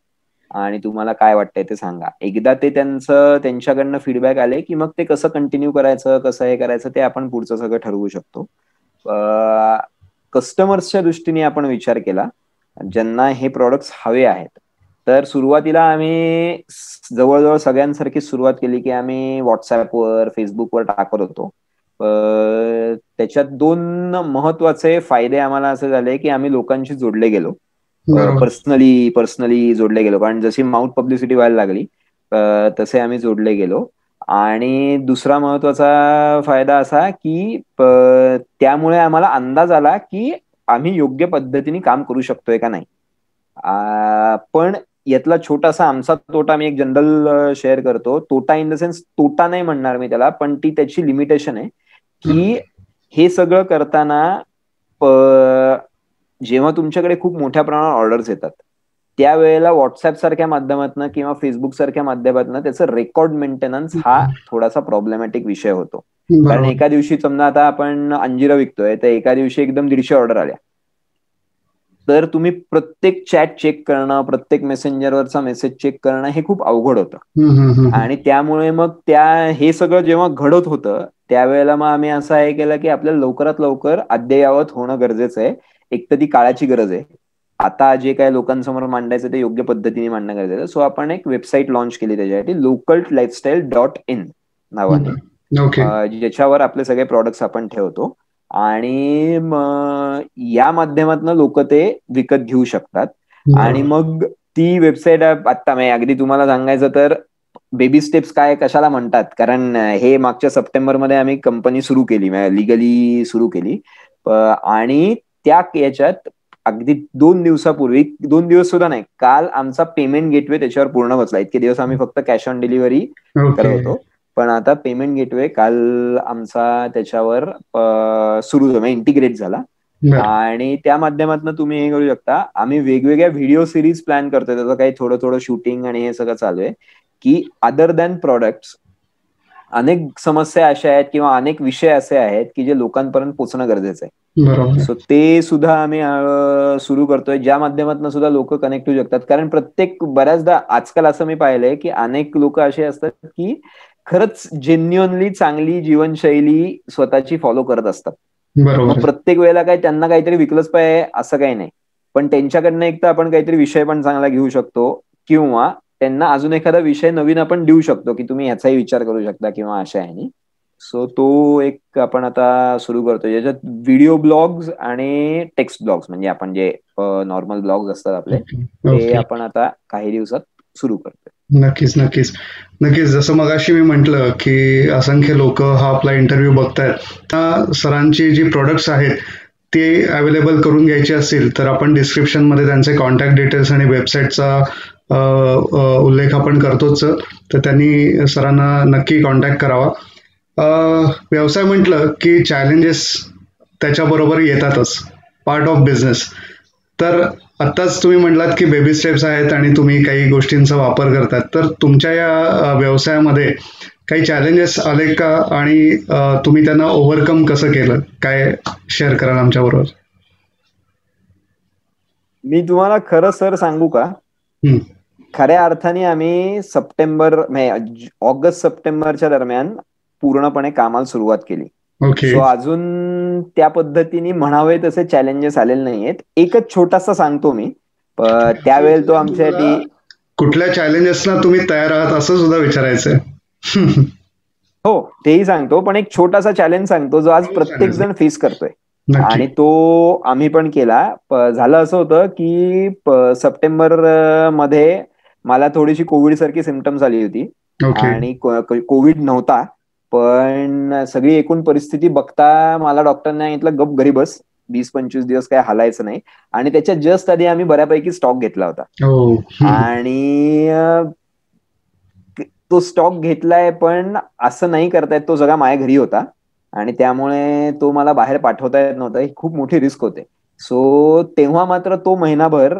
आणि तुम्हाला काय वाटतंय ते सांगा. एकदा ते त्यांच्याकडनं फीडबॅक आले की मग ते कसं कंटिन्यू करायचं, कसं हे करायचं ते आपण पुढचं सगळं ठरवू शकतो. कस्टमर्सच्या दृष्टीने आपण विचार केला, ज्यांना हे प्रॉडक्ट्स हवे आहेत, तर सुरुवातीला आम्ही जवळजवळ सगळ्यांसारखी सुरुवात केली की आम्ही व्हॉट्सअपवर, फेसबुकवर टाकत होतो. त्याच्यात 2 महत्वाचे फायदे आम्हाला असे झाले की आम्ही लोकांशी जोडले गेलो, पर्सनली जोडले गेलो. कारण जशी माउथ पब्लिसिटी व्हायला लागली तसे आम्ही जोडले गेलो. आणि दुसरा महत्वाचा फायदा असा की त्यामुळे आम्हाला अंदाज आला की आम्ही योग्य पद्धतीने काम करू शकतोय का नाही. पण यातला छोटासा आमचा तोटा मी एक जनरल शेअर करतो. तोटा इन द सेन्स तोटा नाही म्हणणार मी त्याला, पण ती त्याची लिमिटेशन आहे की हे सगळं करताना जेव्हा तुमच्याकडे खूप मोठ्या प्रमाणात ऑर्डर्स येतात त्यावेळेला व्हॉट्सअप सारख्या माध्यमातून किंवा फेसबुक सारख्या माध्यमातून त्याचं रेकॉर्ड मेंटेनन्स हा थोडासा प्रॉब्लेमॅटिक विषय होतो. कारण एका दिवशी समजा आता आपण अंजिरा विकतोय तर एका दिवशी एकदम 150 ऑर्डर आल्या, तर तुम्ही प्रत्येक चॅट चेक करणं, प्रत्येक मेसेंजरवरचा मेसेज चेक करणं हे खूप अवघड होतं. आणि त्यामुळे मग हे सगळं जेव्हा घडत होतं त्यावेळेला मग आम्ही असं हे केलं की आपल्याला लवकरात लवकर अद्ययावत होणं गरजेचं आहे. एक तर ती काळाची गरज आहे. आता जे काही लोकांसमोर मांडायचं ते योग्य पद्धतीने मांडणं गरजेचं. सो आपण एक वेबसाईट लॉन्च केली त्याच्यासाठी, localtlifestyle.in नावाने, ज्याच्यावर आपले सगळे प्रॉडक्ट्स आपण ठेवतो आणि या माध्यमातून लोक ते विकत घेऊ शकतात. आणि मग ती वेबसाईट आता अगदी तुम्हाला सांगायचं तर बेबी स्टेप्स काय कशाला म्हणतात, कारण हे मागच्या सप्टेंबरमध्ये आम्ही कंपनी सुरू केली, लिगली सुरू केली. आणि त्या याच्यात अगदी 2 दिवसापूर्वी, 2 दिवस सुद्धा नाही, काल आमचा पेमेंट गेटवे त्याच्यावर पूर्ण बसला. इतके दिवस आम्ही फक्त कॅश ऑन डिलिव्हरी करत होतो, पण आता पेमेंट गेटवे काल आमचा त्याच्यावर सुरू झाला, इंटिग्रेट झाला. आणि त्या माध्यमातून तुम्ही हे करू शकता. आम्ही वेगवेगळ्या व्हिडिओ सिरीज प्लॅन करतोय, त्याचं काही थोडं शूटिंग आणि हे सगळं चालू आहे की अदर दॅन प्रॉडक्ट्स अनेक समस्या अशा आहेत किंवा अनेक विषय असे आहेत की जे लोकांपर्यंत पोहोचणं गरजेचं आहे. सो ते सुद्धा आम्ही सुरू करतोय, ज्या माध्यमातून सुद्धा लोक कनेक्ट होऊ शकतात. कारण बऱ्याचदा आजकाल असं मी पाहिलंय की अनेक लोक असे असतात की खरंच जेन्युअनली चांगली जीवनशैली स्वतःची फॉलो करत असतात. प्रत्येक वेळेला काय त्यांना काहीतरी विकलंच पाहिजे असं काही नाही, पण त्यांच्याकडनं एक तर आपण काहीतरी विषय पण चांगला घेऊ शकतो किंवा त्यांना अजून एखादा विषय नवीन आपण देऊ शकतो की तुम्ही ह्याचाही विचार करू शकता किंवा अशा आहे. सो तो एक आपण आता सुरू करतो, ज्याच्यात व्हिडिओ ब्लॉग्स आणि टेक्स्ट ब्लॉग्स, म्हणजे आपण जे नॉर्मल ब्लॉग्स असतात आपले, ते आपण आता काही दिवसात सुरू करतोय. नक्कीच जसं मगाशी मी म्हटलं की असंख्य लोक हा आपला इंटरव्ह्यू बघतायत. सरांची जी प्रोडक्ट्स आहेत ते अवेलेबल करून घ्यायचे असतील तर आपण डिस्क्रिप्शन मध्ये त्यांचे कॉन्टॅक्ट डिटेल्स आणि वेबसाईटचा उल्लेख आपण करतोच, तर त्यांनी सरांना नक्की कॉन्टॅक्ट करावा. व्यवसाय म्हटलं की चॅलेंजेस त्याच्याबरोबर येतातच, पार्ट ऑफ बिझनेस. तर आत्ताच तुम्ही म्हटलात की बेबी स्टेप्स आहेत आणि तुम्ही काही गोष्टींचा वापर करतात, तर तुमच्या या व्यवसायामध्ये काही चॅलेंजेस आले का आणि तुम्ही त्यांना ओव्हरकम कसं केलं, काय शेअर कराल आमच्या बरोबर? मी तुम्हाला खरं सर सांगू का, खऱ्या अर्थाने आम्ही ऑगस्ट सप्टेंबरच्या दरम्यान पूर्णपणे कामाला सुरुवात केली. सो अजून त्या पद्धतीने म्हणावे तसे चॅलेंजेस आलेले नाहीयेत. एकच छोटासा सांगतो मी, त्यावेळेला तो आमच्यासाठी कुठल्या चॅलेंजेसला तुम्ही तयार आहात असं सुद्धा विचारायचंय. हो तेही सांगतो, पण एक छोटासा चॅलेंज सांगतो जो आज प्रत्येक जण फेस करतोय आणि तो आम्ही पण केला. झालं असं होतं की सप्टेंबर मध्ये मला थोडीशी कोविड सारखी सिम्पटम्स आली होती आणि कोविड नव्हता, पण सगळी एकूण परिस्थिती बघता मला डॉक्टरने सांगितलं गप घरी बस, 20-25 दिवस काय हालायचं नाही. आणि त्याच्या जस्ट आधी आम्ही बऱ्यापैकी स्टॉक घेतला होता आणि तो स्टॉक घेतलाय, पण असं नाही करतायत, तो सगळा माझ्या घरी होता आणि त्यामुळे तो मला बाहेर पाठवता येत नव्हता. ही खूप मोठी रिस्क होते. तेव्हा मात्र तो महिनाभर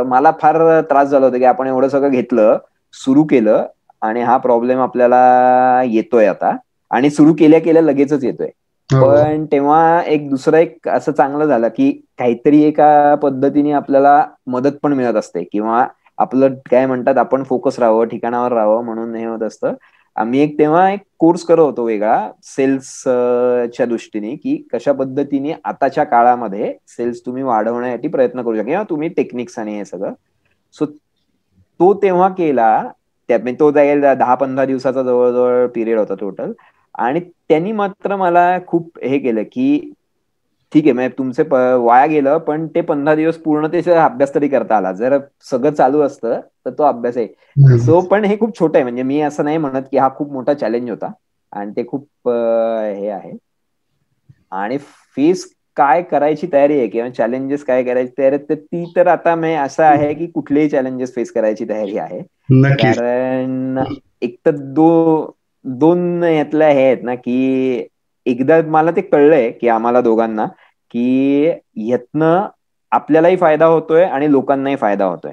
मला फार त्रास झाला होता की आपण एवढं सगळं घेतलं सुरू केलं आणि हा प्रॉब्लेम आपल्याला येतोय आता, आणि सुरू केल्या केल्या लगेचच येतोय. पण तेव्हा दुसरं एक असं चांगलं झालं की काहीतरी एका पद्धतीने आपल्याला मदत पण मिळत असते, किंवा आपलं काय म्हणतात, आपण फोकस राहावं, ठिकाणावर राहावं म्हणून हे होत असतं. आम्ही तेव्हा एक कोर्स करत होतो वेगळा सेल्सच्या दृष्टीने, की कशा पद्धतीने आताच्या काळामध्ये सेल्स तुम्ही वाढवण्यासाठी प्रयत्न करू शकता, किंवा तुम्ही टेक्निक्स आणि हे सगळं. सो तो तेव्हा केला. तो जाईल 10-15 दिवसाचा जवळजवळ पिरियड होता टोटल. आणि त्यांनी मात्र मला खूप हे केलं की ठीक आहे, म्हणजे तुमचे वाया गेलं, पण ते 15 दिवस पूर्ण त्याचा अभ्यास तरी करता आला. जर सगळं चालू असतं तर तो अभ्यास आहे. सो पण हे खूप छोटं आहे, म्हणजे मी असं नाही म्हणत की हा खूप मोठा चॅलेंज होता, आणि ते खूप हे आहे. आणि फेस काय करायची तयारी आहे, किंवा चॅलेंजेस काय करायची तयारी आहे, तर ती तर आता मी असं आहे की कुठलेही चॅलेंजेस फेस करायची तयारी आहे. नक्कीच. कारण एक तर दोन यातल्या हे आहेत ना, की एकदा मला ते कळलंय की आम्हाला दोघांना की यातनं आपल्यालाही फायदा होतोय आणि लोकांनाही फायदा होतोय.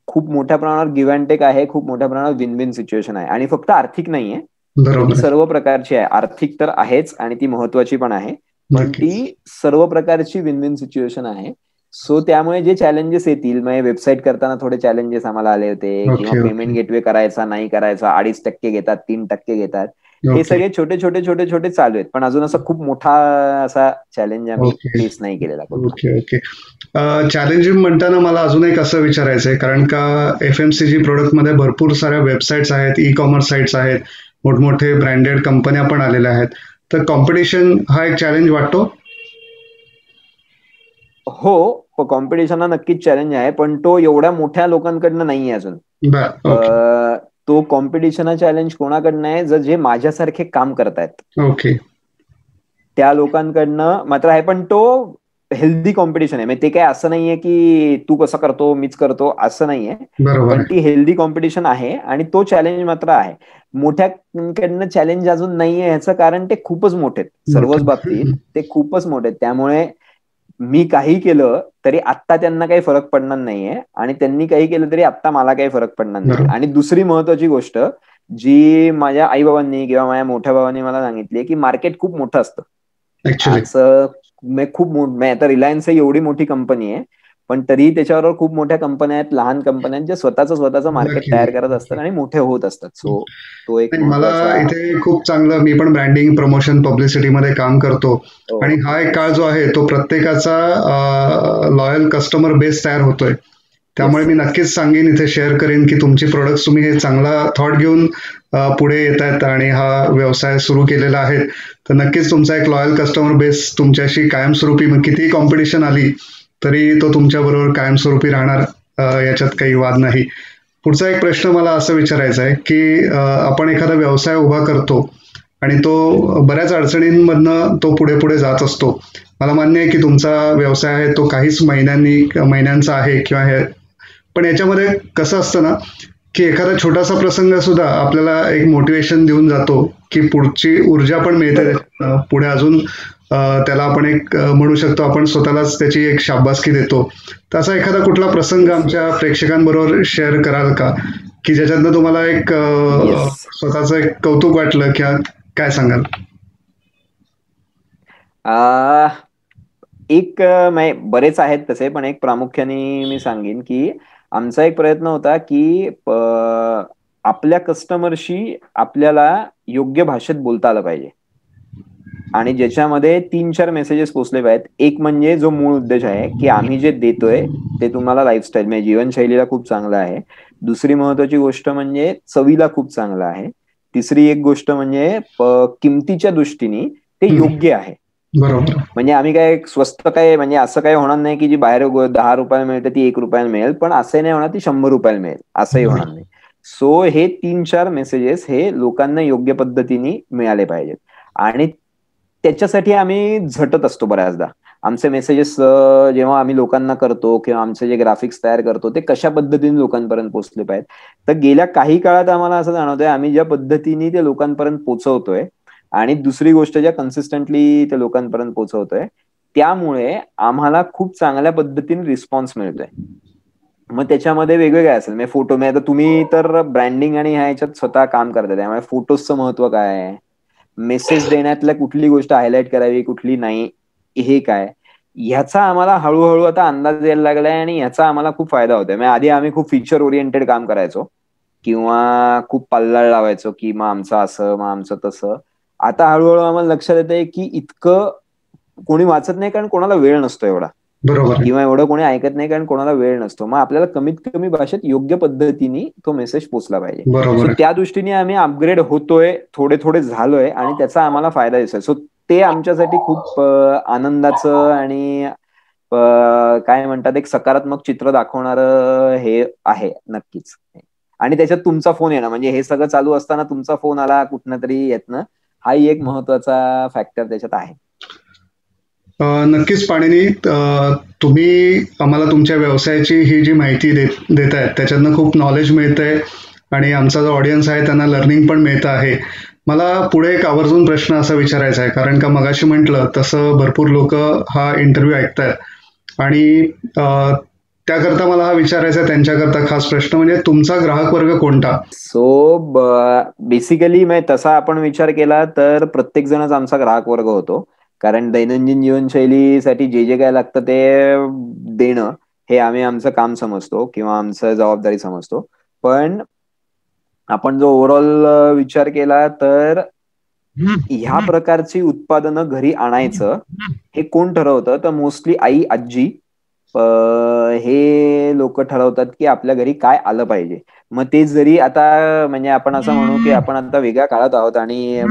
खूप मोठ्या प्रमाणावर गिव्ह अँड टेक आहे, खूप मोठ्या प्रमाणावर विन विन सिच्युएशन आहे, आणि फक्त आर्थिक नाहीये, तर ती बरोबर आहे. सर्व प्रकारची आहे. आर्थिक तर आहेच आणि ती महत्वाची पण आहे, पण नक्कीच. ती सर्व प्रकारची विन विन सिच्युएशन आहे. सो त्यामुळे जे चॅलेंजेस येतील, म्हणजे वेबसाईट करताना थोडे चॅलेंजेस आम्हाला आले होते, किंवा ओके, पेमेंट ओके. गेटवे करायचा नाही करायचा, 2.5% घेतात, 3% घेतात, हे ओके, सगळे छोटे छोटे छोटे छोटे चालू आहेत. पण अजून असा खूप मोठा असा चॅलेंज आम्ही ओके, फेस नाही केलेला कुठला. Okay, okay. चॅलेंजिंग म्हणताना मला अजून एक असं विचारायचं आहे, कारण का FMCG प्रोडक्टमध्ये भरपूर साऱ्या वेबसाईट्स आहेत, ई-कॉमर्स साईट्स आहेत, मोठमोठे ब्रँडेड कंपन्या पण आलेल्या आहेत. तर कॉम्पिटिशन हा एक चॅलेंज वाटतो? हो, कॉम्पिटिशन हा नक्कीच चॅलेंज आहे, पण तो एवढ्या मोठ्या लोकांकडनं नाहीये अजून. बरं. ओके. तो कॉम्पिटिशन हा चॅलेंज कोणाकडनं आहे, जे माझ्यासारखे काम करतायत ओके. त्या लोकांकडनं मात्र आहे, पण तो हेल्दी कॉम्पिटिशन आहे. म्हणजे ते काय असं नाहीये की तू कसं करतो मीच करतो, असं नाहीये. बरोबर पण आहे. ती हेल्दी कॉम्पिटिशन आहे, आणि तो चॅलेंज मात्र आहे. मोठ्याकडनं चॅलेंज अजून नाहीये, ह्याचं कारण ते खूपच मोठे आहेत सर्वच बाबतीत. मोठं. ते खूपच मोठे आहेत. त्यामुळे मी काही केलं तरी आत्ता त्यांना काही फरक पडणार नाहीये, आणि त्यांनी काही केलं तरी आत्ता मला काही फरक पडणार नाही. बरोबर. आणि दुसरी महत्वाची गोष्ट जी माझ्या आई बाबांनी किंवा माझ्या मोठ्या भावांनी मला सांगितली, की मार्केट खूप मोठं असतं. ऍक्च्युली. असं खूप आता रिलायन्स ही एवढी मोठी कंपनी आहे, पण तरीही त्याच्याबरोबर खूप मोठ्या कंपन्या आहेत, लहान कंपन्या आहेत, जे स्वतःचं मार्केट नक्की, तयार करत असतात नक्की. आणि मोठे होत असतात. सो तो एक नाही, मला महत्वाचा. इथे खूप चांगलं, मी पण ब्रँडिंग प्रमोशन पब्लिसिटीमध्ये काम करतो, हो, आणि हा एक काळ जो आहे तो प्रत्येकाचा लॉयल कस्टमर बेस तयार होतोय. त्यामुळे येस. मी नक्कीच सांगेन, इथे शेअर करेन की तुमची प्रोडक्ट्स तुम्ही हे चांगला थॉट घेऊन पुढे येत आहेत आणि हा व्यवसाय सुरू केलेला आहे, तर नक्कीच तुमचा एक लॉयल कस्टमर बेस तुमच्याशी कायमस्वरूपी, मग कितीही कॉम्पिटिशन आली तरी तो तुमच्या बरोबर कायमस्वरूपी राहणार, याच्यात काही वाद नाही. पुढचा एक प्रश्न मला असं विचारायचा आहे की आपण एखादा व्यवसाय उभा करतो आणि तो बऱ्याच अडचणींमधनं तो पुढे पुढे जात असतो. मला मान्य आहे की तुमचा व्यवसाय आहे तो काहीच महिन्यांचा आहे किंवा हे, पण याच्यामध्ये कसं असतं ना, की एखादा छोटासा प्रसंग सुद्धा आपल्याला एक मोटिवेशन देऊन जातो, की पुढची ऊर्जा पण मिळते, पुढे अजून त्याला आपण एक म्हणू शकतो, आपण स्वतःलाच त्याची एक शाबासकी देतो. तर असा एखादा कुठला प्रसंग आमच्या प्रेक्षकांबरोबर शेअर कराल का, की ज्याच्यातनं तुम्हाला एक येस. स्वतःचं एक कौतुक वाटलं, किंवा काय सांगाल? बरेच आहेत तसे, पण एक प्रामुख्याने मी सांगेन की आमचा एक प्रयत्न होता की आपल्या कस्टमरशी आपल्याला योग्य भाषेत बोलता आलं पाहिजे, आणि ज्याच्यामध्ये 3-4 मेसेजेस पोहोचले पाहिजेत. एक म्हणजे जो मूळ उद्देश आहे की आम्ही जे देतोय ते तुम्हाला लाईफस्टाईल म्हणजे जीवनशैलीला खूप चांगलं आहे. दुसरी महत्वाची गोष्ट म्हणजे चवीला खूप चांगलं आहे. तिसरी एक गोष्ट म्हणजे किमतीच्या दृष्टीने ते हम्म, योग्य आहे. बरोबर. म्हणजे आम्ही काय स्वस्त काय, म्हणजे असं काही होणार नाही की जी बाहेर 10 रुपयाला मिळते ती 1 रुपयाला मिळेल, पण असंही नाही होणार ती 100 रुपयाला मिळेल, असंही होणार बरोबर. नाही. सो हे 3-4 मेसेजेस हे लोकांना योग्य पद्धतीने मिळाले पाहिजेत, आणि त्याच्यासाठी आम्ही झटत असतो बऱ्याचदा. आमचे मेसेजेस जेव्हा आम्ही लोकांना करतो, किंवा आमचे जे ग्राफिक्स तयार करतो ते कशा पद्धतीने लोकांपर्यंत पोहोचले पाहिजेत. तर गेल्या काही काळात आम्हाला असं जाणवतंय, आम्ही ज्या पद्धतीने ते लोकांपर्यंत पोहोचवतोय, आणि दुसरी गोष्ट ज्या कन्सिस्टंटली ते लोकांपर्यंत पोहोचवतोय, त्यामुळे आम्हाला खूप चांगल्या पद्धतीने रिस्पॉन्स मिळतोय. मग त्याच्यामध्ये वेगवेगळे असेल म्हणजे फोटो, म्हणजे आता तुम्ही तर ब्रँडिंग आणि ह्याच्यात स्वतः काम करता, त्यामुळे फोटोजचं महत्व काय आहे, मेसेज देण्यातल्या कुठली गोष्ट हायलाइट करावी कुठली नाही, हे काय, ह्याचा आम्हाला हळूहळू आता अंदाज यायला लागलाय आणि ह्याचा आम्हाला खूप फायदा होतोय. म्हणजे आधी आम्ही खूप फीचर ओरिएंटेड काम करायचो किंवा खूप पल्लाळ लावायचो की मग आमचं असं मग आमचं तसं. आता हळूहळू आम्हाला लक्षात येतंय की इतकं कोणी वाचत नाही, कारण कोणाला वेळ नसतो एवढा, बरोबर आहे. किंवा एवढं कोणी ऐकत नाही कारण कोणाला वेळ नसतो. मग आपल्याला कमीत कमी भाषेत योग्य पद्धतीने तो मेसेज पोचला पाहिजे. बरोबर सो आहे. त्या दृष्टीने आम्ही अपग्रेड होतोय, थोडे थोडे झालोय आणि त्याचा आम्हाला फायदा दिसतोय. सो ते आमच्यासाठी खूप आनंदाचं आणि काय म्हणतात एक सकारात्मक चित्र दाखवणारं हे आहे नक्कीच. आणि त्याच्यात तुमचा फोन येणं, म्हणजे हे सगळं चालू असताना तुमचा फोन आला कुठनं तरी येतनं, हाही एक महत्वाचा फॅक्टर त्याच्यात आहे. नक्कीच पाणिनी, तुम्ही आम्हाला तुमच्या व्यवसायाची ही जी माहिती देतायत त्याच्यातनं खूप नॉलेज मिळतंय आणि आमचा जो ऑडियन्स आहे त्यांना लर्निंग पण मिळतं आहे. मला पुढे एक आवर्जून प्रश्न असा विचारायचा आहे, कारण का मगाशी म्हटलं तसं भरपूर लोक हा इंटरव्ह्यू ऐकतायत आणि त्याकरता मला हा विचारायचा आहे त्यांच्याकरता खास प्रश्न, म्हणजे तुमचा ग्राहक वर्ग कोणता? सो बेसिकली तसा आपण विचार केला तर प्रत्येक जणच आमचा ग्राहक वर्ग होतो, कारण दैनंदिन जीवनशैलीसाठी जे जे काय लागतं ते देणं हे आम्ही आमचं काम समजतो किंवा आमचं जबाबदारी समजतो. पण आपण जो ओव्हरऑल विचार केला तर ह्या प्रकारची उत्पादनं घरी आणायचं हे कोण ठरवतं, तर मोस्टली आई आजी हे लोक ठरवतात की आपल्या घरी काय आलं पाहिजे. मग ते जरी आता म्हणजे आपण असं म्हणू की आपण आता वेगळ्या काळात आहोत आणि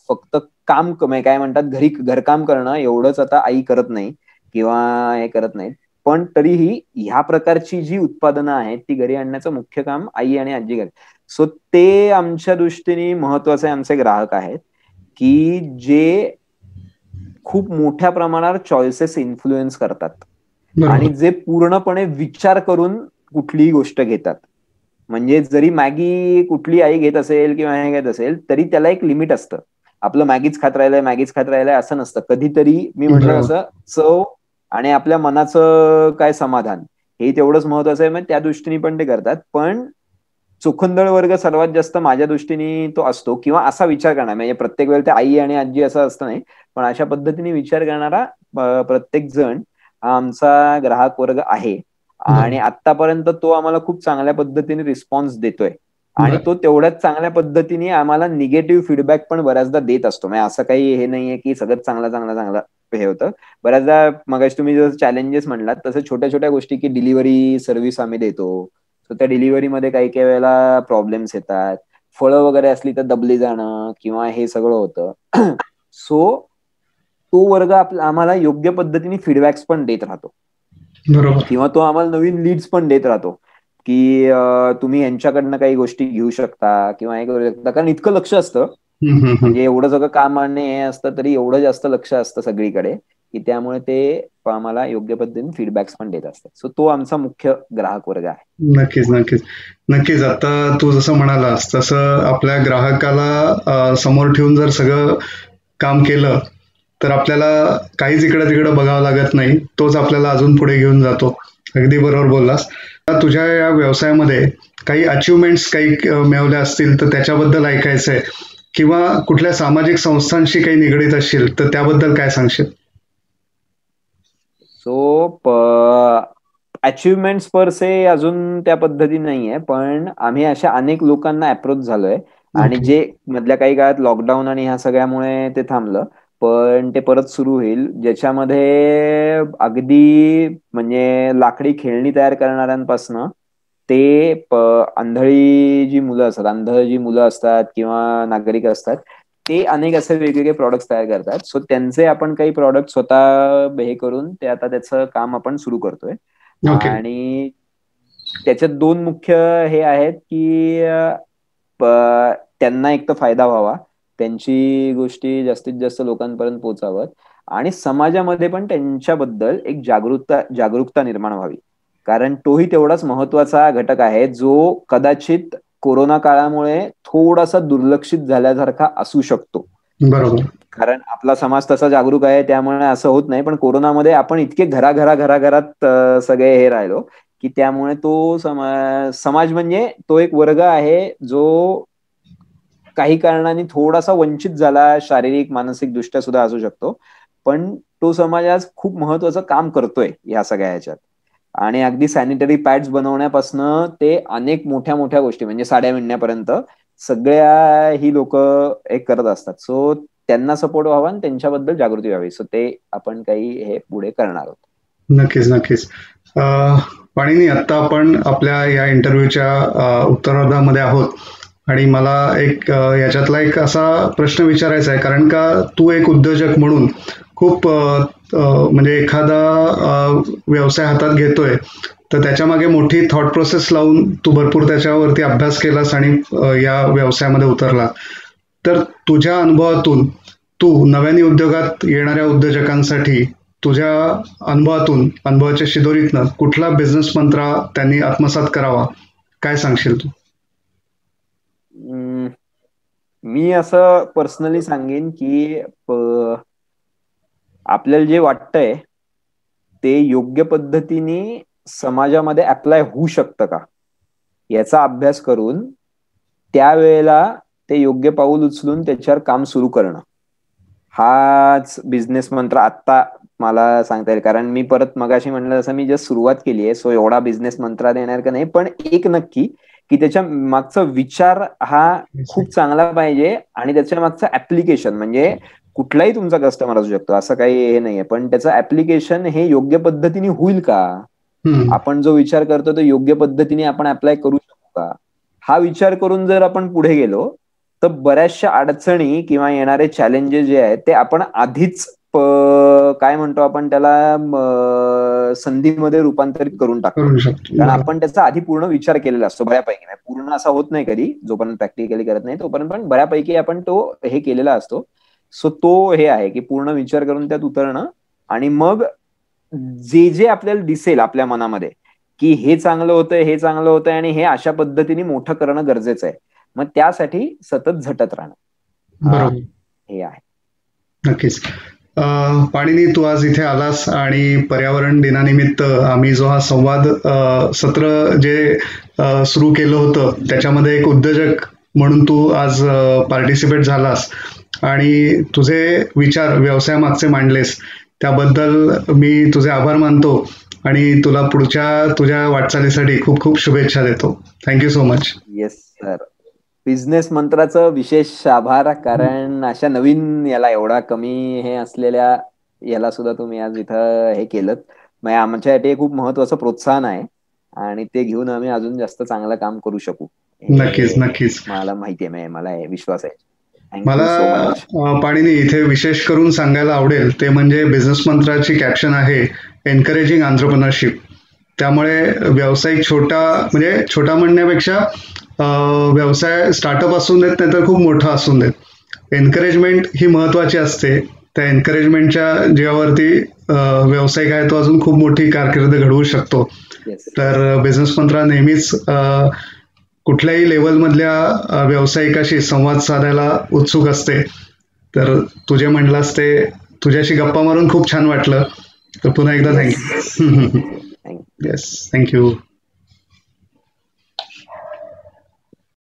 फक्त काम काय म्हणतात घरी घरकाम करणं एवढंच आता आई करत नाही किंवा हे करत नाहीत, पण तरीही ह्या प्रकारची जी उत्पादनं आहेत ती घरी आणण्याचं मुख्य काम आई आणि आजी करतात. सो ते आमच्या दृष्टीने महत्वाचे आमचे ग्राहक आहेत की जे खूप मोठ्या प्रमाणावर चॉईसेस इन्फ्लुएन्स करतात बरोबर. आणि जे पूर्णपणे विचार करून कुठलीही गोष्ट घेतात. म्हणजे जरी मॅगी कुठली आई घेत असेल किंवा हे घेत असेल तरी त्याला एक लिमिट असतं. आपलं मॅगीच खात राहिलंय असं नसतं. कधीतरी मी म्हटलं बरोबर. तसं चव आणि आपल्या मनाचं काय समाधान हे तेवढंच महत्वाचं आहे. मग त्या दृष्टीने पण ते करतात. पण चोखंदळ वर्ग सर्वात जास्त माझ्या दृष्टीने तो असतो किंवा असा विचार करणार, म्हणजे प्रत्येक वेळेला ते आई आणि आजी असं असतं नाही, पण अशा पद्धतीने विचार करणारा प्रत्येक जण हा आमचा ग्राहक वर्ग आहे. आणि बरोबर. आतापर्यंत तो आम्हाला खूप चांगल्या पद्धतीने रिस्पॉन्स देतोय आणि बरं. तो तेवढ्याच चांगल्या पद्धतीने आम्हाला निगेटिव्ह फीडबॅक पण बऱ्याचदा देत असतो. म्हणजे असं काही हे नाहीये की सगळं चांगलं चांगलं चांगलं हे होतं. बऱ्याचदा मगाशी तुम्ही जसं चॅलेंजेस म्हणलात तसं छोट्या छोट्या गोष्टी की डिलिव्हरी सर्व्हिस आम्ही देतो, तर त्या डिलिव्हरीमध्ये काही काही वेळेला प्रॉब्लेम्स येतात, फळं वगैरे असली तर दबली जाणं किंवा हे सगळं होतं. सो तो वर्ग आम्हाला योग्य पद्धतीने फीडबॅक्स पण देत राहतो बरोबर. किंवा तो आम्हाला नवीन लीड्स पण देत राहतो की तुम्ही यांच्याकडनं काही गोष्टी घेऊ शकता किंवा हे करू शकता, कारण इतकं लक्ष असतं. हम्म, हम्म, हम्म. म्हणजे एवढं सगळं काम आणि हे असतं तरी एवढं जास्त लक्ष असतं सगळीकडे की त्यामुळे ते आम्हाला योग्य पद्धतीने फीडबॅक्स पण देत असतात. सो तो आमचा मुख्य ग्राहक वर्ग आहे. नक्कीच, नक्कीच. नक्कीच. आता तू जसं म्हणालास तसं आपल्या ग्राहकाला समोर ठेवून जर सगळं काम केलं तर आपल्याला काहीच इकडं तिकडं बघावं लागत नाही. तोच आपल्याला अजून पुढे घेऊन जातो. अगदी बरोबर बोललास. आता तुझ्या या व्यवसायामध्ये काही अचिव्हमेंट्स काही मिळवल्या असतील तर त्याच्याबद्दल ऐकायचं आहे, किंवा कुठल्या सामाजिक संस्थांशी काही निगडीत असशील तर त्याबद्दल काय सांगशील? सो अचिव्हमेंट्स पर से अजून त्या पद्धती नाहीये, पण आम्ही अशा अनेक लोकांना अप्रोच झालोय आणि ओके. जे मधल्या काही काळात लॉकडाऊन आणि ह्या सगळ्यामुळे ते थांबलं, पण ते परत सुरू होईल, ज्याच्यामध्ये अगदी म्हणजे लाकडी खेळणी तयार करणाऱ्यांपासनं ते आंधळी जी मुलं असतात, अंध जी मुलं असतात किंवा नागरिक असतात, ते अनेक असे वेगवेगळे प्रॉडक्ट्स तयार करतात. सो त्यांचे आपण काही प्रॉडक्ट स्वतः हे करून ते आता त्याचं काम आपण सुरू करतोय. ओके. आणि त्याच्यात दोन मुख्य हे आहेत की त्यांना एक तर फायदा व्हावा, त्यांची गोष्टी जास्तीत जास्त लोकांपर्यंत पोहोचाव्यात आणि समाजामध्ये पण त्यांच्याबद्दल एक जागरूकता निर्माण व्हावी, कारण तोही तेवढाच महत्वाचा घटक आहे जो कदाचित कोरोना काळामुळे थोडासा दुर्लक्षित झाल्यासारखा असू शकतो. बरोबर. कारण आपला समाज तसा जागरूक आहे, त्यामुळे असं होत नाही. पण कोरोनामध्ये आपण इतके घराघरात सगळे हे राहिलो की त्यामुळे तो समाज म्हणजे तो एक वर्ग आहे जो काही कारणाने थोडासा वंचित झाला, शारीरिक मानसिक दृष्ट्या सुद्धा असू शकतो. पण तो समाज आज खूप महत्वाचं काम करतोय या सगळ्या ह्याच्यात. आणि अगदी सॅनिटरी पॅड्स बनवण्यापासनं ते अनेक मोठ्या मोठ्या गोष्टी म्हणजे साड्या विणण्यापर्यंत सगळ्या ही लोक एक करत असतात. सो त्यांना सपोर्ट व्हावा आणि त्यांच्याबद्दल जागृती व्हावी. सो ते आपण काही हे पुढे करणार आहोत. नक्कीच नक्कीच. पाणिनी, आता आपण आपल्या या इंटरव्ह्यूच्या उत्तरार्धामध्ये आहोत आणि मला एक याच्यातला एक असा प्रश्न विचारायचा आहे, कारण का तू एक उद्योजक म्हणून खूप म्हणजे एखादा व्यवसाय हातात घेतोय तर त्याच्या मागे मोठी थॉट प्रोसेस लावून तू भरपूर त्याच्यावरती अभ्यास केलास आणि या व्यवसायामध्ये उतरला. तर तुझ्या अनुभवातून तू नव्याने उद्योगात येणाऱ्या उद्योजकांसाठी तुझ्या अनुभवाच्या शिदोरीतनं कुठला बिझनेस मंत्र त्यांनी आत्मसात करावा, काय सांगशील तू? मी असं पर्सनली सांगेन की आपल्याला जे वाटतंय ते योग्य पद्धतीने समाजामध्ये अप्लाय होऊ शकतं का याचा अभ्यास करून त्यावेळेला ते योग्य पाऊल उचलून त्याच्यावर काम सुरू करणं, हाच बिझनेस मंत्र आत्ता मला सांगता येईल. कारण मी परत मगाशी म्हणलं जसं मी जस्ट सुरुवात केली आहे, सो एवढा बिझनेस मंत्र देणार का नाही. पण एक नक्की की त्याच्या मागचा विचार हा खूप चांगला पाहिजे आणि त्याच्या मागचं ऍप्लिकेशन म्हणजे कुठलाही तुमचा कस्टमर असू शकतो, असं काही हे नाहीये, पण त्याचं ऍप्लिकेशन हे योग्य पद्धतीने होईल का, आपण जो विचार करतो तो योग्य पद्धतीने आपण अप्लाय करू शकतो का, हा विचार करून जर आपण पुढे गेलो तर बऱ्याचशा अडचणी किंवा येणारे चॅलेंजेस जे आहेत ते आपण आधीच काय म्हणतो आपण त्याला संधीमध्ये रूपांतरित करून टाकतो. कारण आपण त्याचा आधी पूर्ण विचार केलेला असतो बऱ्यापैकी. पूर्ण असा होत नाही कधी जोपर्यंत प्रॅक्टिकली करत नाही तोपर्यंत, पण बऱ्यापैकी आपण तो हे केलेला असतो. सो तो हे आहे की पूर्ण विचार करून त्यात उतरणं आणि मग जे जे आपल्याला दिसेल आपल्या मनामध्ये की हे चांगलं होतंय आणि हे अशा पद्धतीने मोठं करणं गरजेचं आहे, मग त्यासाठी सतत झटत राहणं हे आहे. नक्कीच. पाणिनी, तू आज इथे आलास आणि पर्यावरण दिनानिमित्त आम्ही जो हा संवाद सत्र जे सुरू केलं होतं त्याच्यामध्ये एक उद्योजक म्हणून तू आज पार्टिसिपेट झालास आणि तुझे विचार व्यवसायामागचे मांडलेस, त्याबद्दल मी तुझे आभार मानतो आणि तुला पुढच्या तुझ्या वाटचालीसाठी खूप खूप शुभेच्छा देतो. Thank you so much. Yes sir. Business मंत्राचं विशेष आभार, कारण अशा नवीन याला एवढा कमी हे असलेल्या याला सुद्धा तुम्ही आज इथं हे केलं, म्हणजे आमच्यासाठी हे खूप महत्वाचं प्रोत्साहन आहे आणि ते घेऊन आम्ही अजून जास्त चांगलं काम करू शकू. नक्कीच नक्कीच. मला माहिती आहे, मला विश्वास आहे. मला पाणिनी इथे विशेष करून सांगायला आवडेल ते म्हणजे बिझनेस मंत्राची कॅप्शन आहे एनकरेजिंग एंटरप्रेन्योरशिप. त्यामुळे व्यावसायिक छोटा म्हणण्यापेक्षा व्यवसाय स्टार्टअप असून देत नाही तर खूप मोठा असून देत, एनकरेजमेंट ही महत्वाची असते. त्या एनकरेजमेंटच्या जीवावरती व्यावसायिक आहे तो अजून खूप मोठी कारकीर्द घडवू शकतो. तर बिझनेस मंत्र नेहमीच कुठल्याही लेवल मधल्या व्यावसायिकाशी संवाद साधायला उत्सुक असते. तर तुझे म्हणलास ते तुझ्याशी गप्पा मारून खूप छान वाटलं. तर पुन्हा एकदा थँक्यू. Yes, thank you.